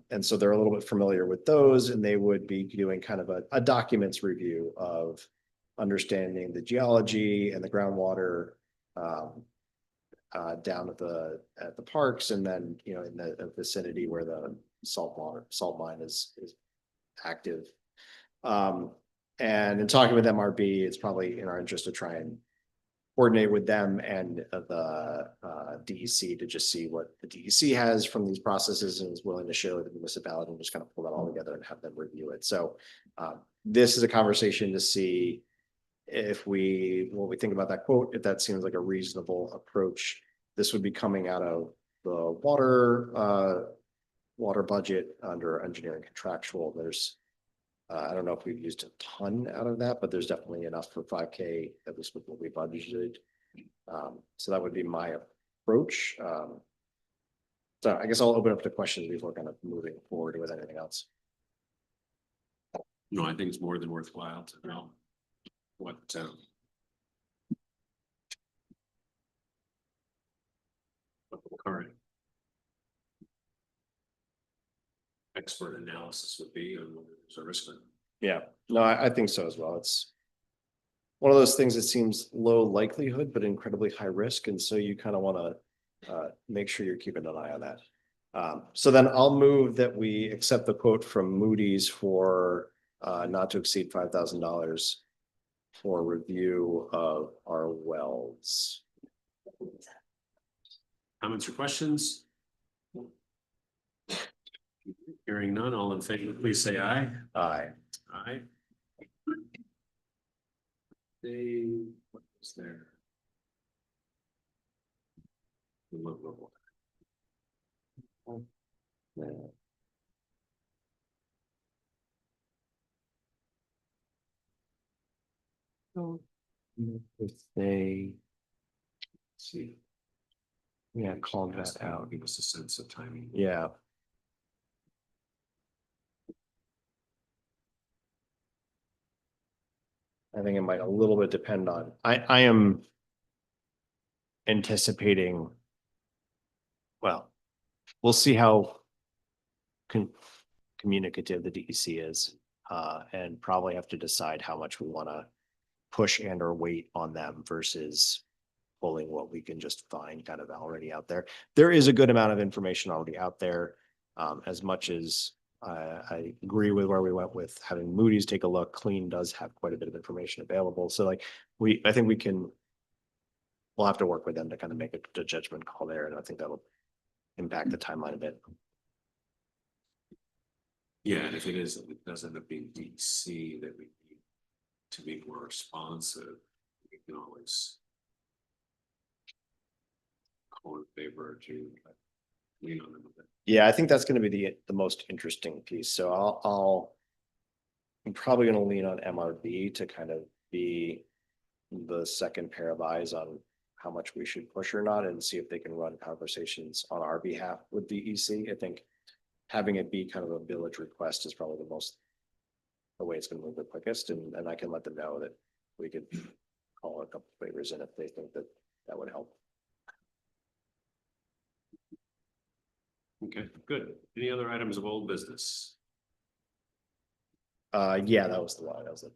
Speaker 2: And so they're a little bit familiar with those, and they would be doing kind of a documents review of understanding the geology and the groundwater down at the parks, and then in the vicinity where the salt mine is active. And in talking with MRB, it's probably in our interest to try and coordinate with them and the DEC to just see what the DEC has from these processes and is willing to share with the municipality, and just kind of pull that all together and have them review it. So this is a conversation to see when we think about that quote, if that seems like a reasonable approach, this would be coming out of the water budget under engineering contractual. There's, I don't know if we've used a ton out of that, but there's definitely enough for 5K, at least with what we budgeted. So that would be my approach. So I guess I'll open up to questions before kind of moving forward with anything else.
Speaker 1: No, I think it's more than worthwhile to know what what the current expert analysis would be on whether there's a risk.
Speaker 2: Yeah, no, I think so as well. It's one of those things that seems low likelihood, but incredibly high risk. And so you kind of want to make sure you're keeping an eye on that. So then I'll move that we accept the quote from Moody's for not to exceed $5,000 for review of our wells.
Speaker 1: Comments or questions? Hearing none, all in favor, please say aye.
Speaker 2: Aye.
Speaker 1: Aye. What was there?
Speaker 2: If they,
Speaker 1: See.
Speaker 2: yeah, called that out.
Speaker 1: Give us a sense of timing.
Speaker 2: Yeah. I think it might a little bit depend on, I am anticipating, well, we'll see how communicative the DEC is, and probably have to decide how much we want to push and or wait on them versus pulling what we can just find kind of already out there. There is a good amount of information already out there. As much as I agree with where we went with having Moody's take a look, Clean does have quite a bit of information available. So like I think we'll have to work with them to kind of make a judgment call there. And I think that'll impact the timeline a bit.
Speaker 1: Yeah, and if it is, it does end up being DC that we need to be more responsive. We can always call in favor to lean on them a bit.
Speaker 2: Yeah, I think that's going to be the most interesting piece. So I'm probably going to lean on MRB to kind of be the second pair of eyes on how much we should push or not, and see if they can run conversations on our behalf with DEC. I think having it be kind of a village request is probably the way it's going to move the quickest, and I can let them know that we could call a couple favors in if they think that would help.
Speaker 1: Okay, good. Any other items of old business?
Speaker 2: Yeah, that was the one. That was it.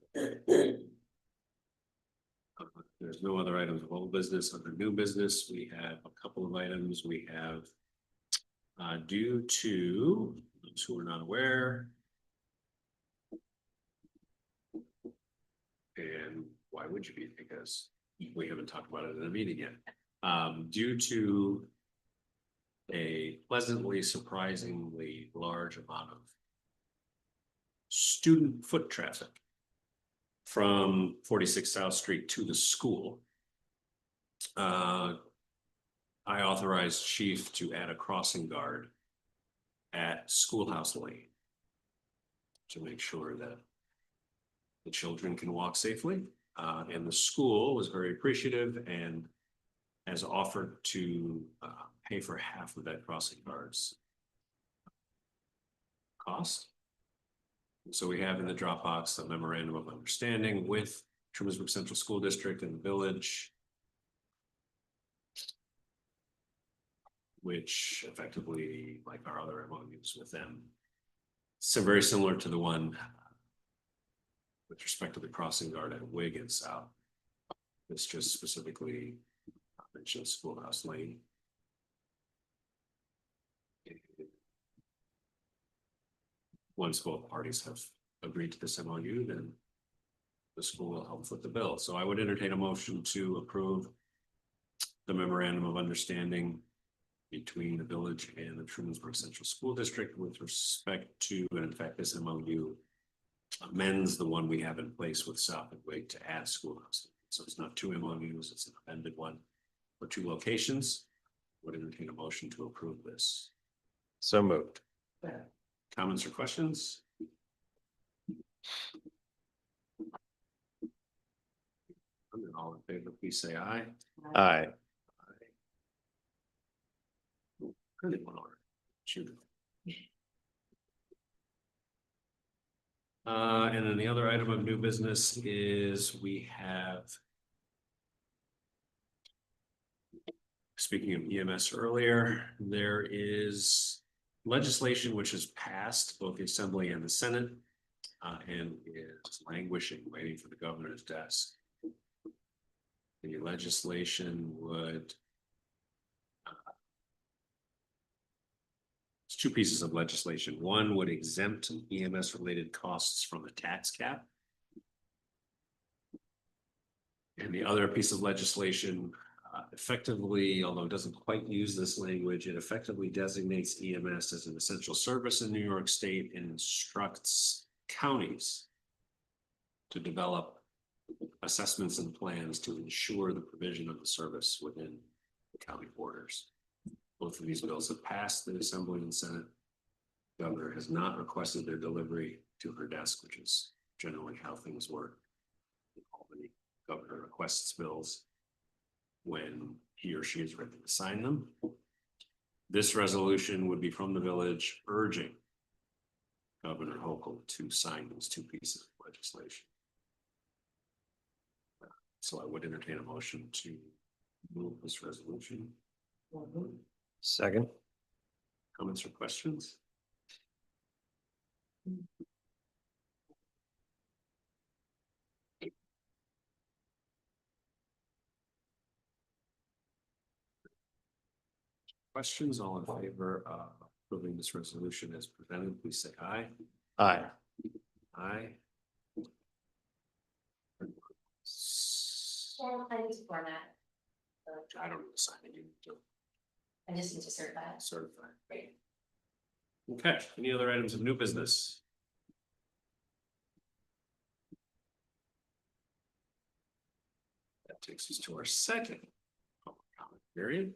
Speaker 1: There's no other items of old business. Under new business, we have a couple of items. We have due to those who are not aware, and why would you be? Because we haven't talked about it in a meeting yet. Due to a pleasantly surprisingly large amount of student foot traffic from 46 South Street to the school, I authorized Chief to add a crossing guard at Schoolhouse Lane to make sure that the children can walk safely. And the school was very appreciative and has offered to pay for half of that crossing guard's cost. So we have in the Dropbox a memorandum of understanding with Trumansburg Central School District and the village, which effectively, like our other MOUs with them, so very similar to the one with respect to the crossing guard at Wiggins South. It's just specifically mentions Schoolhouse Lane. Once both parties have agreed to this MOU, then the school will help foot the bill. So I would entertain a motion to approve the memorandum of understanding between the village and the Trumansburg Central School District with respect to, and in fact, this MOU amends the one we have in place with South and Wake to add schoolhouse. So it's not two MOUs, it's an amended one for two locations. Would entertain a motion to approve this.
Speaker 2: So moved.
Speaker 1: Comments or questions? And then all in favor, please say aye.
Speaker 2: Aye.
Speaker 1: Really one order. Shoot. And then the other item of new business is we have. Speaking of EMS earlier, there is legislation which has passed both the Assembly and the Senate. And is languishing, waiting for the governor's desk. The legislation would. It's two pieces of legislation. One would exempt EMS related costs from the tax cap. And the other piece of legislation effectively, although it doesn't quite use this language, it effectively designates EMS as an essential service in New York State and instructs counties to develop assessments and plans to ensure the provision of the service within the county borders. Both of these bills have passed the Assembly and Senate. The governor has not requested their delivery to her desk, which is generally how things work. In Albany, governor requests bills when he or she is ready to sign them. This resolution would be from the village urging Governor Hochul to sign those two pieces of legislation. So I would entertain a motion to move this resolution.
Speaker 2: Second.
Speaker 1: Comments or questions? Questions? All in favor of approving this resolution as presented, please say aye.
Speaker 2: Aye.
Speaker 1: Aye.
Speaker 6: Well, I need to format.
Speaker 1: I don't need to sign it. You need to
Speaker 6: I just need to certify.
Speaker 1: certify.
Speaker 6: Great.
Speaker 1: Okay, any other items of new business? That takes us to our second public comment period.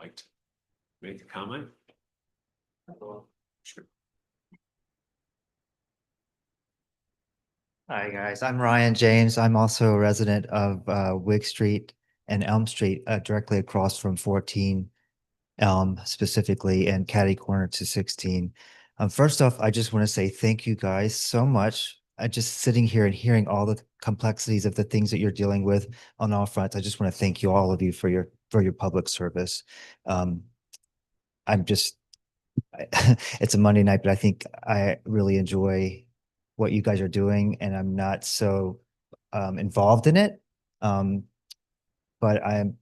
Speaker 1: Like to make a comment? Sure.
Speaker 8: Hi, guys. I'm Ryan James. I'm also a resident of Wig Street and Elm Street, directly across from 14 Elm specifically, and catty corner to 16. First off, I just want to say thank you guys so much. Just sitting here and hearing all the complexities of the things that you're dealing with on all fronts. I just want to thank you, all of you, for your public service. I'm just, it's a Monday night, but I think I really enjoy what you guys are doing, and I'm not so involved in it. But I'm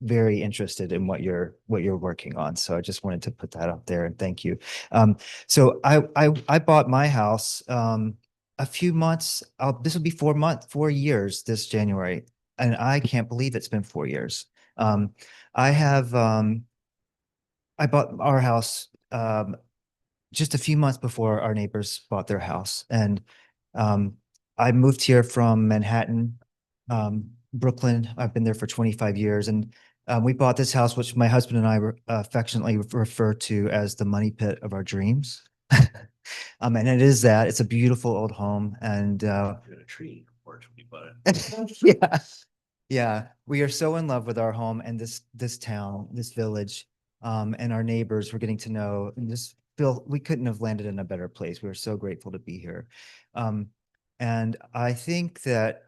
Speaker 8: very interested in what you're working on. So I just wanted to put that out there, and thank you. So I bought my house a few months. This will be 4 years this January, and I can't believe it's been 4 years. I bought our house just a few months before our neighbors bought their house. And I moved here from Manhattan, Brooklyn. I've been there for 25 years. And we bought this house, which my husband and I affectionately refer to as the money pit of our dreams. And it is that. It's a beautiful old home. And
Speaker 1: A tree or tree, but
Speaker 8: yeah. Yeah. We are so in love with our home and this town, this village, and our neighbors. We're getting to know and just feel we couldn't have landed in a better place. We are so grateful to be here. And I think that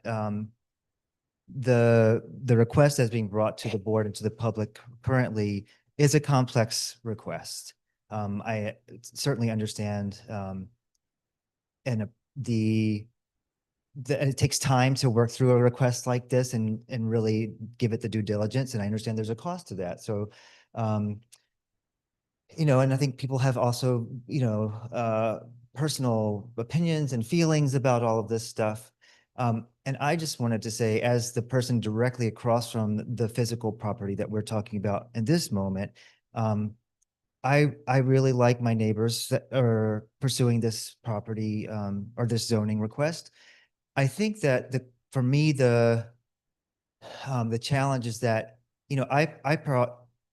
Speaker 8: the request that's being brought to the board and to the public currently is a complex request. I certainly understand and it takes time to work through a request like this and really give it the due diligence. And I understand there's a cost to that. So, and I think people have also, personal opinions and feelings about all of this stuff. And I just wanted to say, as the person directly across from the physical property that we're talking about in this moment, I really like my neighbors that are pursuing this property or this zoning request. I think that for me, the challenge is that,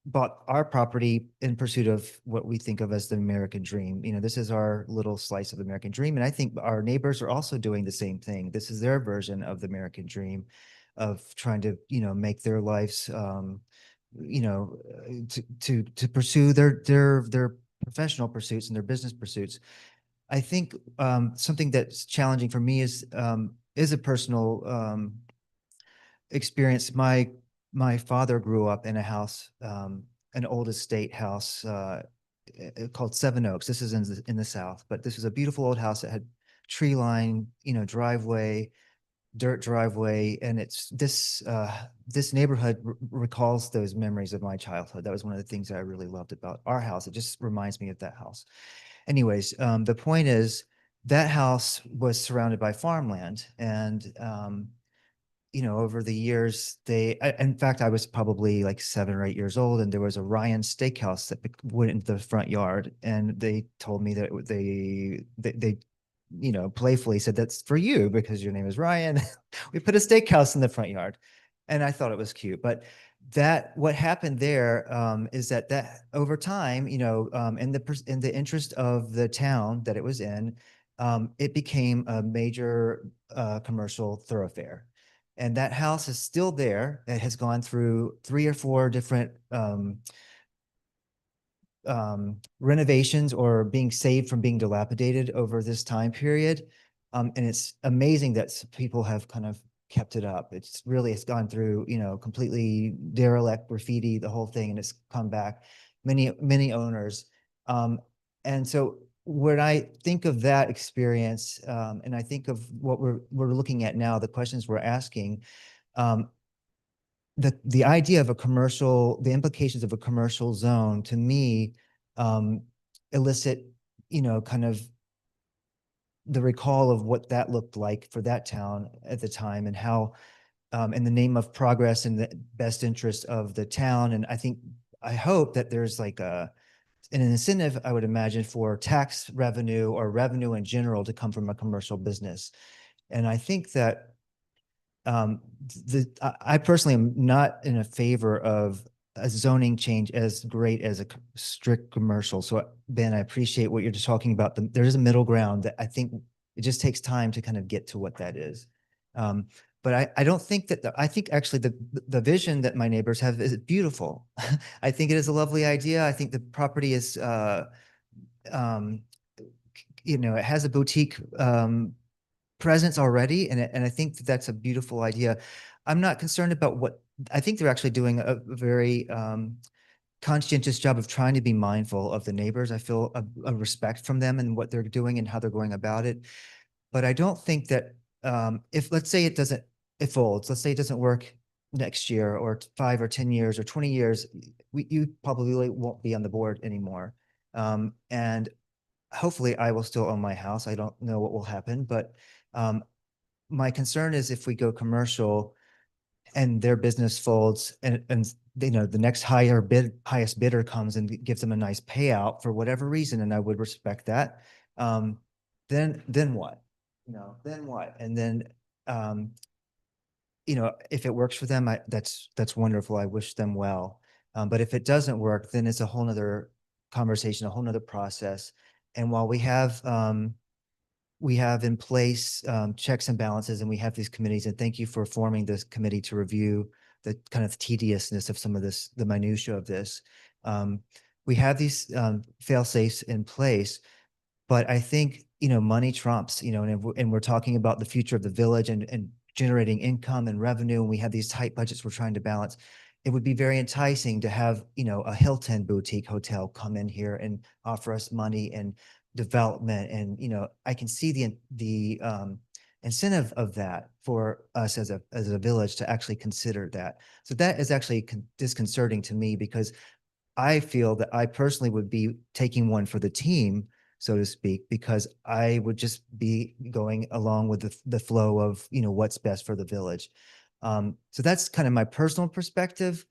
Speaker 8: bought our property in pursuit of what we think of as the American dream. This is our little slice of the American dream. And I think our neighbors are also doing the same thing. This is their version of the American dream of trying to, make their lives, to pursue their professional pursuits and their business pursuits. I think something that's challenging for me is a personal experience. My father grew up in a house, an old estate house called Seven Oaks. This is in the South, but this was a beautiful old house that had tree line, driveway, dirt driveway, and it's this neighborhood recalls those memories of my childhood. That was one of the things that I really loved about our house. It just reminds me of that house. Anyways, the point is that house was surrounded by farmland, and over the years, in fact, I was probably like 7 or 8 years old, and there was a Ryan Steakhouse that went into the front yard, and they told me that they playfully said, "That's for you because your name is Ryan." We put a steakhouse in the front yard, and I thought it was cute. But what happened there is that over time, in the interest of the town that it was in, it became a major commercial thoroughfare. And that house is still there. It has gone through 3 or 4 different renovations or being saved from being dilapidated over this time period. And it's amazing that people have kind of kept it up. It's gone through, completely derelict, graffiti, the whole thing, and it's come back. Many owners. And so when I think of that experience, and I think of what we're looking at now, the questions we're asking, the idea of the implications of a commercial zone to me elicit, kind of the recall of what that looked like for that town at the time, and how in the name of progress and the best interest of the town. And I hope that there's like an incentive, I would imagine, for tax revenue or revenue in general to come from a commercial business. And I think that I personally am not in a favor of a zoning change as great as a strict commercial. So Ben, I appreciate what you're just talking about. There's a middle ground that I think it just takes time to kind of get to what that is. But I don't think I think actually the vision that my neighbors have is beautiful. I think it is a lovely idea. I think the property is, it has a boutique presence already. And I think that's a beautiful idea. I'm not concerned about I think they're actually doing a very conscientious job of trying to be mindful of the neighbors. I feel a respect from them and what they're doing and how they're going about it. But I don't think that if, let's say it folds, let's say it doesn't work next year or 5 or 10 years or 20 years, you probably won't be on the board anymore. And hopefully I will still own my house. I don't know what will happen, but my concern is if we go commercial and their business folds and the next highest bidder comes and gives them a nice payout for whatever reason, and I would respect that. Then what? Then what? And then if it works for them, that's wonderful. I wish them well. But if it doesn't work, then it's a whole nother conversation, a whole nother process. And while we have in place checks and balances, and we have these committees, and thank you for forming this committee to review the kind of tediousness of some of this, the minutia of this. We have these fail safes in place, but I think, money trumps, and we're talking about the future of the village and generating income and revenue, and we have these tight budgets we're trying to balance. It would be very enticing to have, a Hilton boutique hotel come in here and offer us money and development. And, I can see the incentive of that for us as a village to actually consider that. So that is actually disconcerting to me, because I feel that I personally would be taking one for the team, so to speak, because I would just be going along with the flow of, what's best for the village. So that's kind of my personal perspective.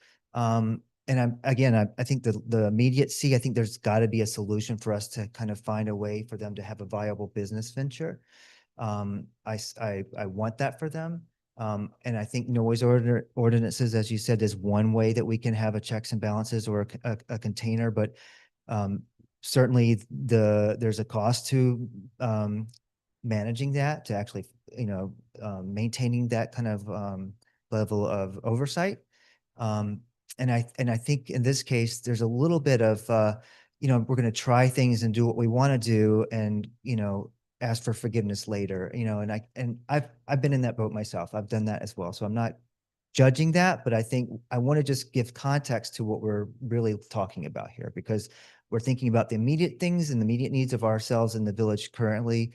Speaker 8: and I think the immediacy, I think there's got to be a solution for us to kind of find a way for them to have a viable business venture. I want that for them. And I think ordinances, as you said, is one way that we can have a checks and balances or a container, but certainly there's a cost to managing that, to actually, maintaining that kind of level of oversight. And I think in this case, there's a little bit of, we're going to try things and do what we want to do, and ask for forgiveness later. And I've been in that boat myself. I've done that as well. So I'm not judging that, but I think I want to just give context to what we're really talking about here, because we're thinking about the immediate things and the immediate needs of ourselves in the village currently,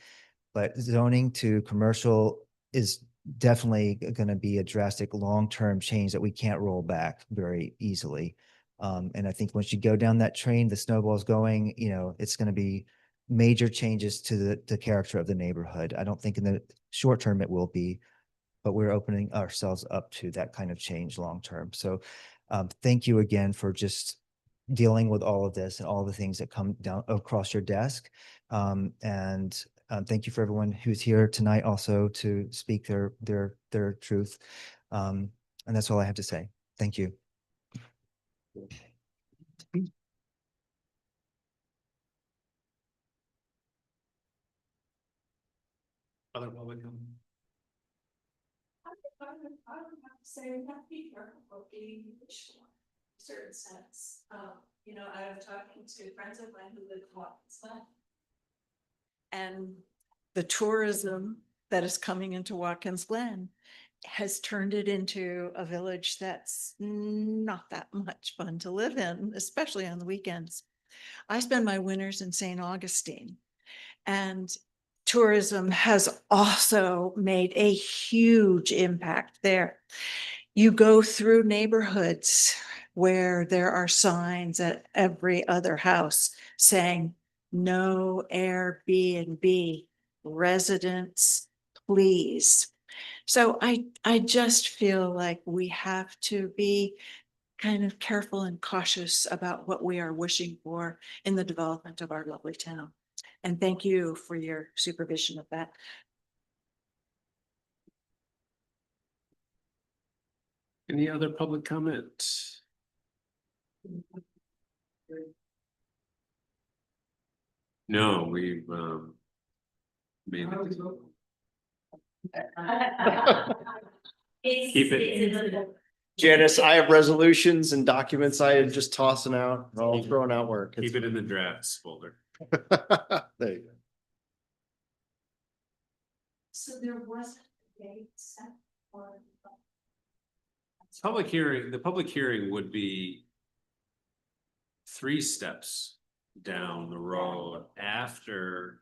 Speaker 8: but zoning to commercial is definitely going to be a drastic long-term change that we can't roll back very easily. And I think once you go down that train, the snowball's going, it's going to be major changes to the character of the neighborhood. I don't think in the short term it will be, but we're opening ourselves up to that kind of change long term. So thank you again for just dealing with all of this and all the things that come down across your desk. And thank you for everyone who's here tonight also to speak their truth. And that's all I have to say. Thank you.
Speaker 1: Other public comment?
Speaker 6: I would have to say we have to be careful about being visual in a certain sense. I was talking to friends of mine who live in Watkins Glen.
Speaker 3: And the tourism that is coming into Watkins Glen has turned it into a village that's not that much fun to live in, especially on the weekends. I spend my winters in St. Augustine, and tourism has also made a huge impact there. You go through neighborhoods where there are signs at every other house saying, no Airbnb, residents, please. So I just feel like we have to be kind of careful and cautious about what we are wishing for in the development of our lovely town. And thank you for your supervision of that.
Speaker 1: Any other public comment? No, we've made Keep it.
Speaker 2: Janice, I have resolutions and documents I am just tossing out, all throwing out work.
Speaker 1: Keep it in the drafts folder.
Speaker 2: There you go.
Speaker 6: So there wasn't a date set for.
Speaker 1: The public hearing would be 3 steps down the road after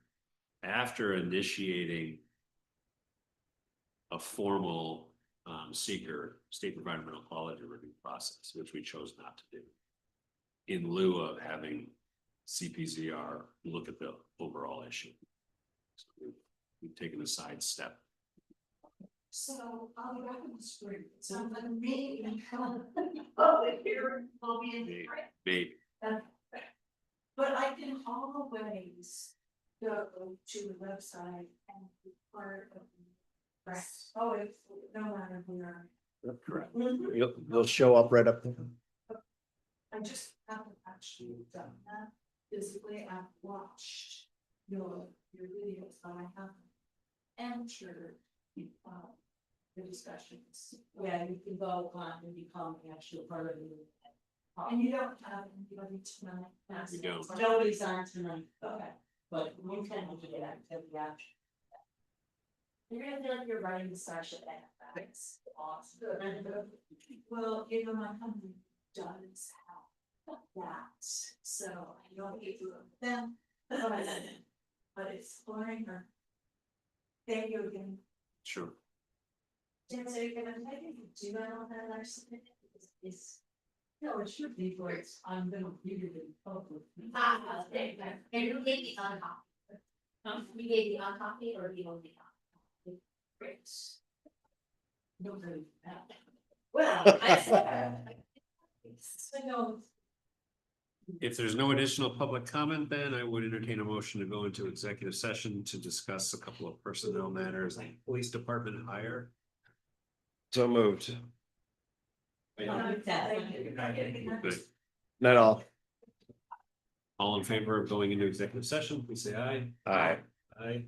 Speaker 1: initiating a formal seeker state environmental quality review process, which we chose not to do, in lieu of having CPZR look at the overall issue. So we've taken a side step.
Speaker 6: So I'll be back in the spring. It sounds like me and public hearing will be in the spring.
Speaker 1: Maybe.
Speaker 6: But I can always go to the website and be part of the. Right. Oh, it's no matter where.
Speaker 1: Correct.
Speaker 2: You'll show up right up there.
Speaker 6: I just haven't actually done that physically. I've watched your videos, but I haven't entered the discussions.
Speaker 7: Yeah, you can go on and become an actual part of it.
Speaker 6: And you don't have anybody tonight?
Speaker 1: We don't.
Speaker 7: Nobody's on tonight,
Speaker 6: Okay.
Speaker 7: but you can do it actively after.
Speaker 6: You're gonna feel like you're running the Starship That's awesome. Well, my company does have that, so I don't get to them. But exploring her. Thank you again.
Speaker 1: Sure.
Speaker 6: Jim, so you're gonna take it, do that on that other submit? It's.
Speaker 7: No, it should be, but I'm gonna read it in public.
Speaker 6: There you go. And you gave the on copy. You gave the on copy or the only copy? Great.
Speaker 7: Nobody.
Speaker 6: Well, I said.
Speaker 1: If there's no additional public comment, then I would entertain a motion to go into executive session to discuss a couple of personnel matters, like police department hire.
Speaker 2: So moved.
Speaker 1: Good.
Speaker 2: Not all.
Speaker 1: All in favor of going into executive session, please say aye.
Speaker 2: Aye.
Speaker 1: Aye.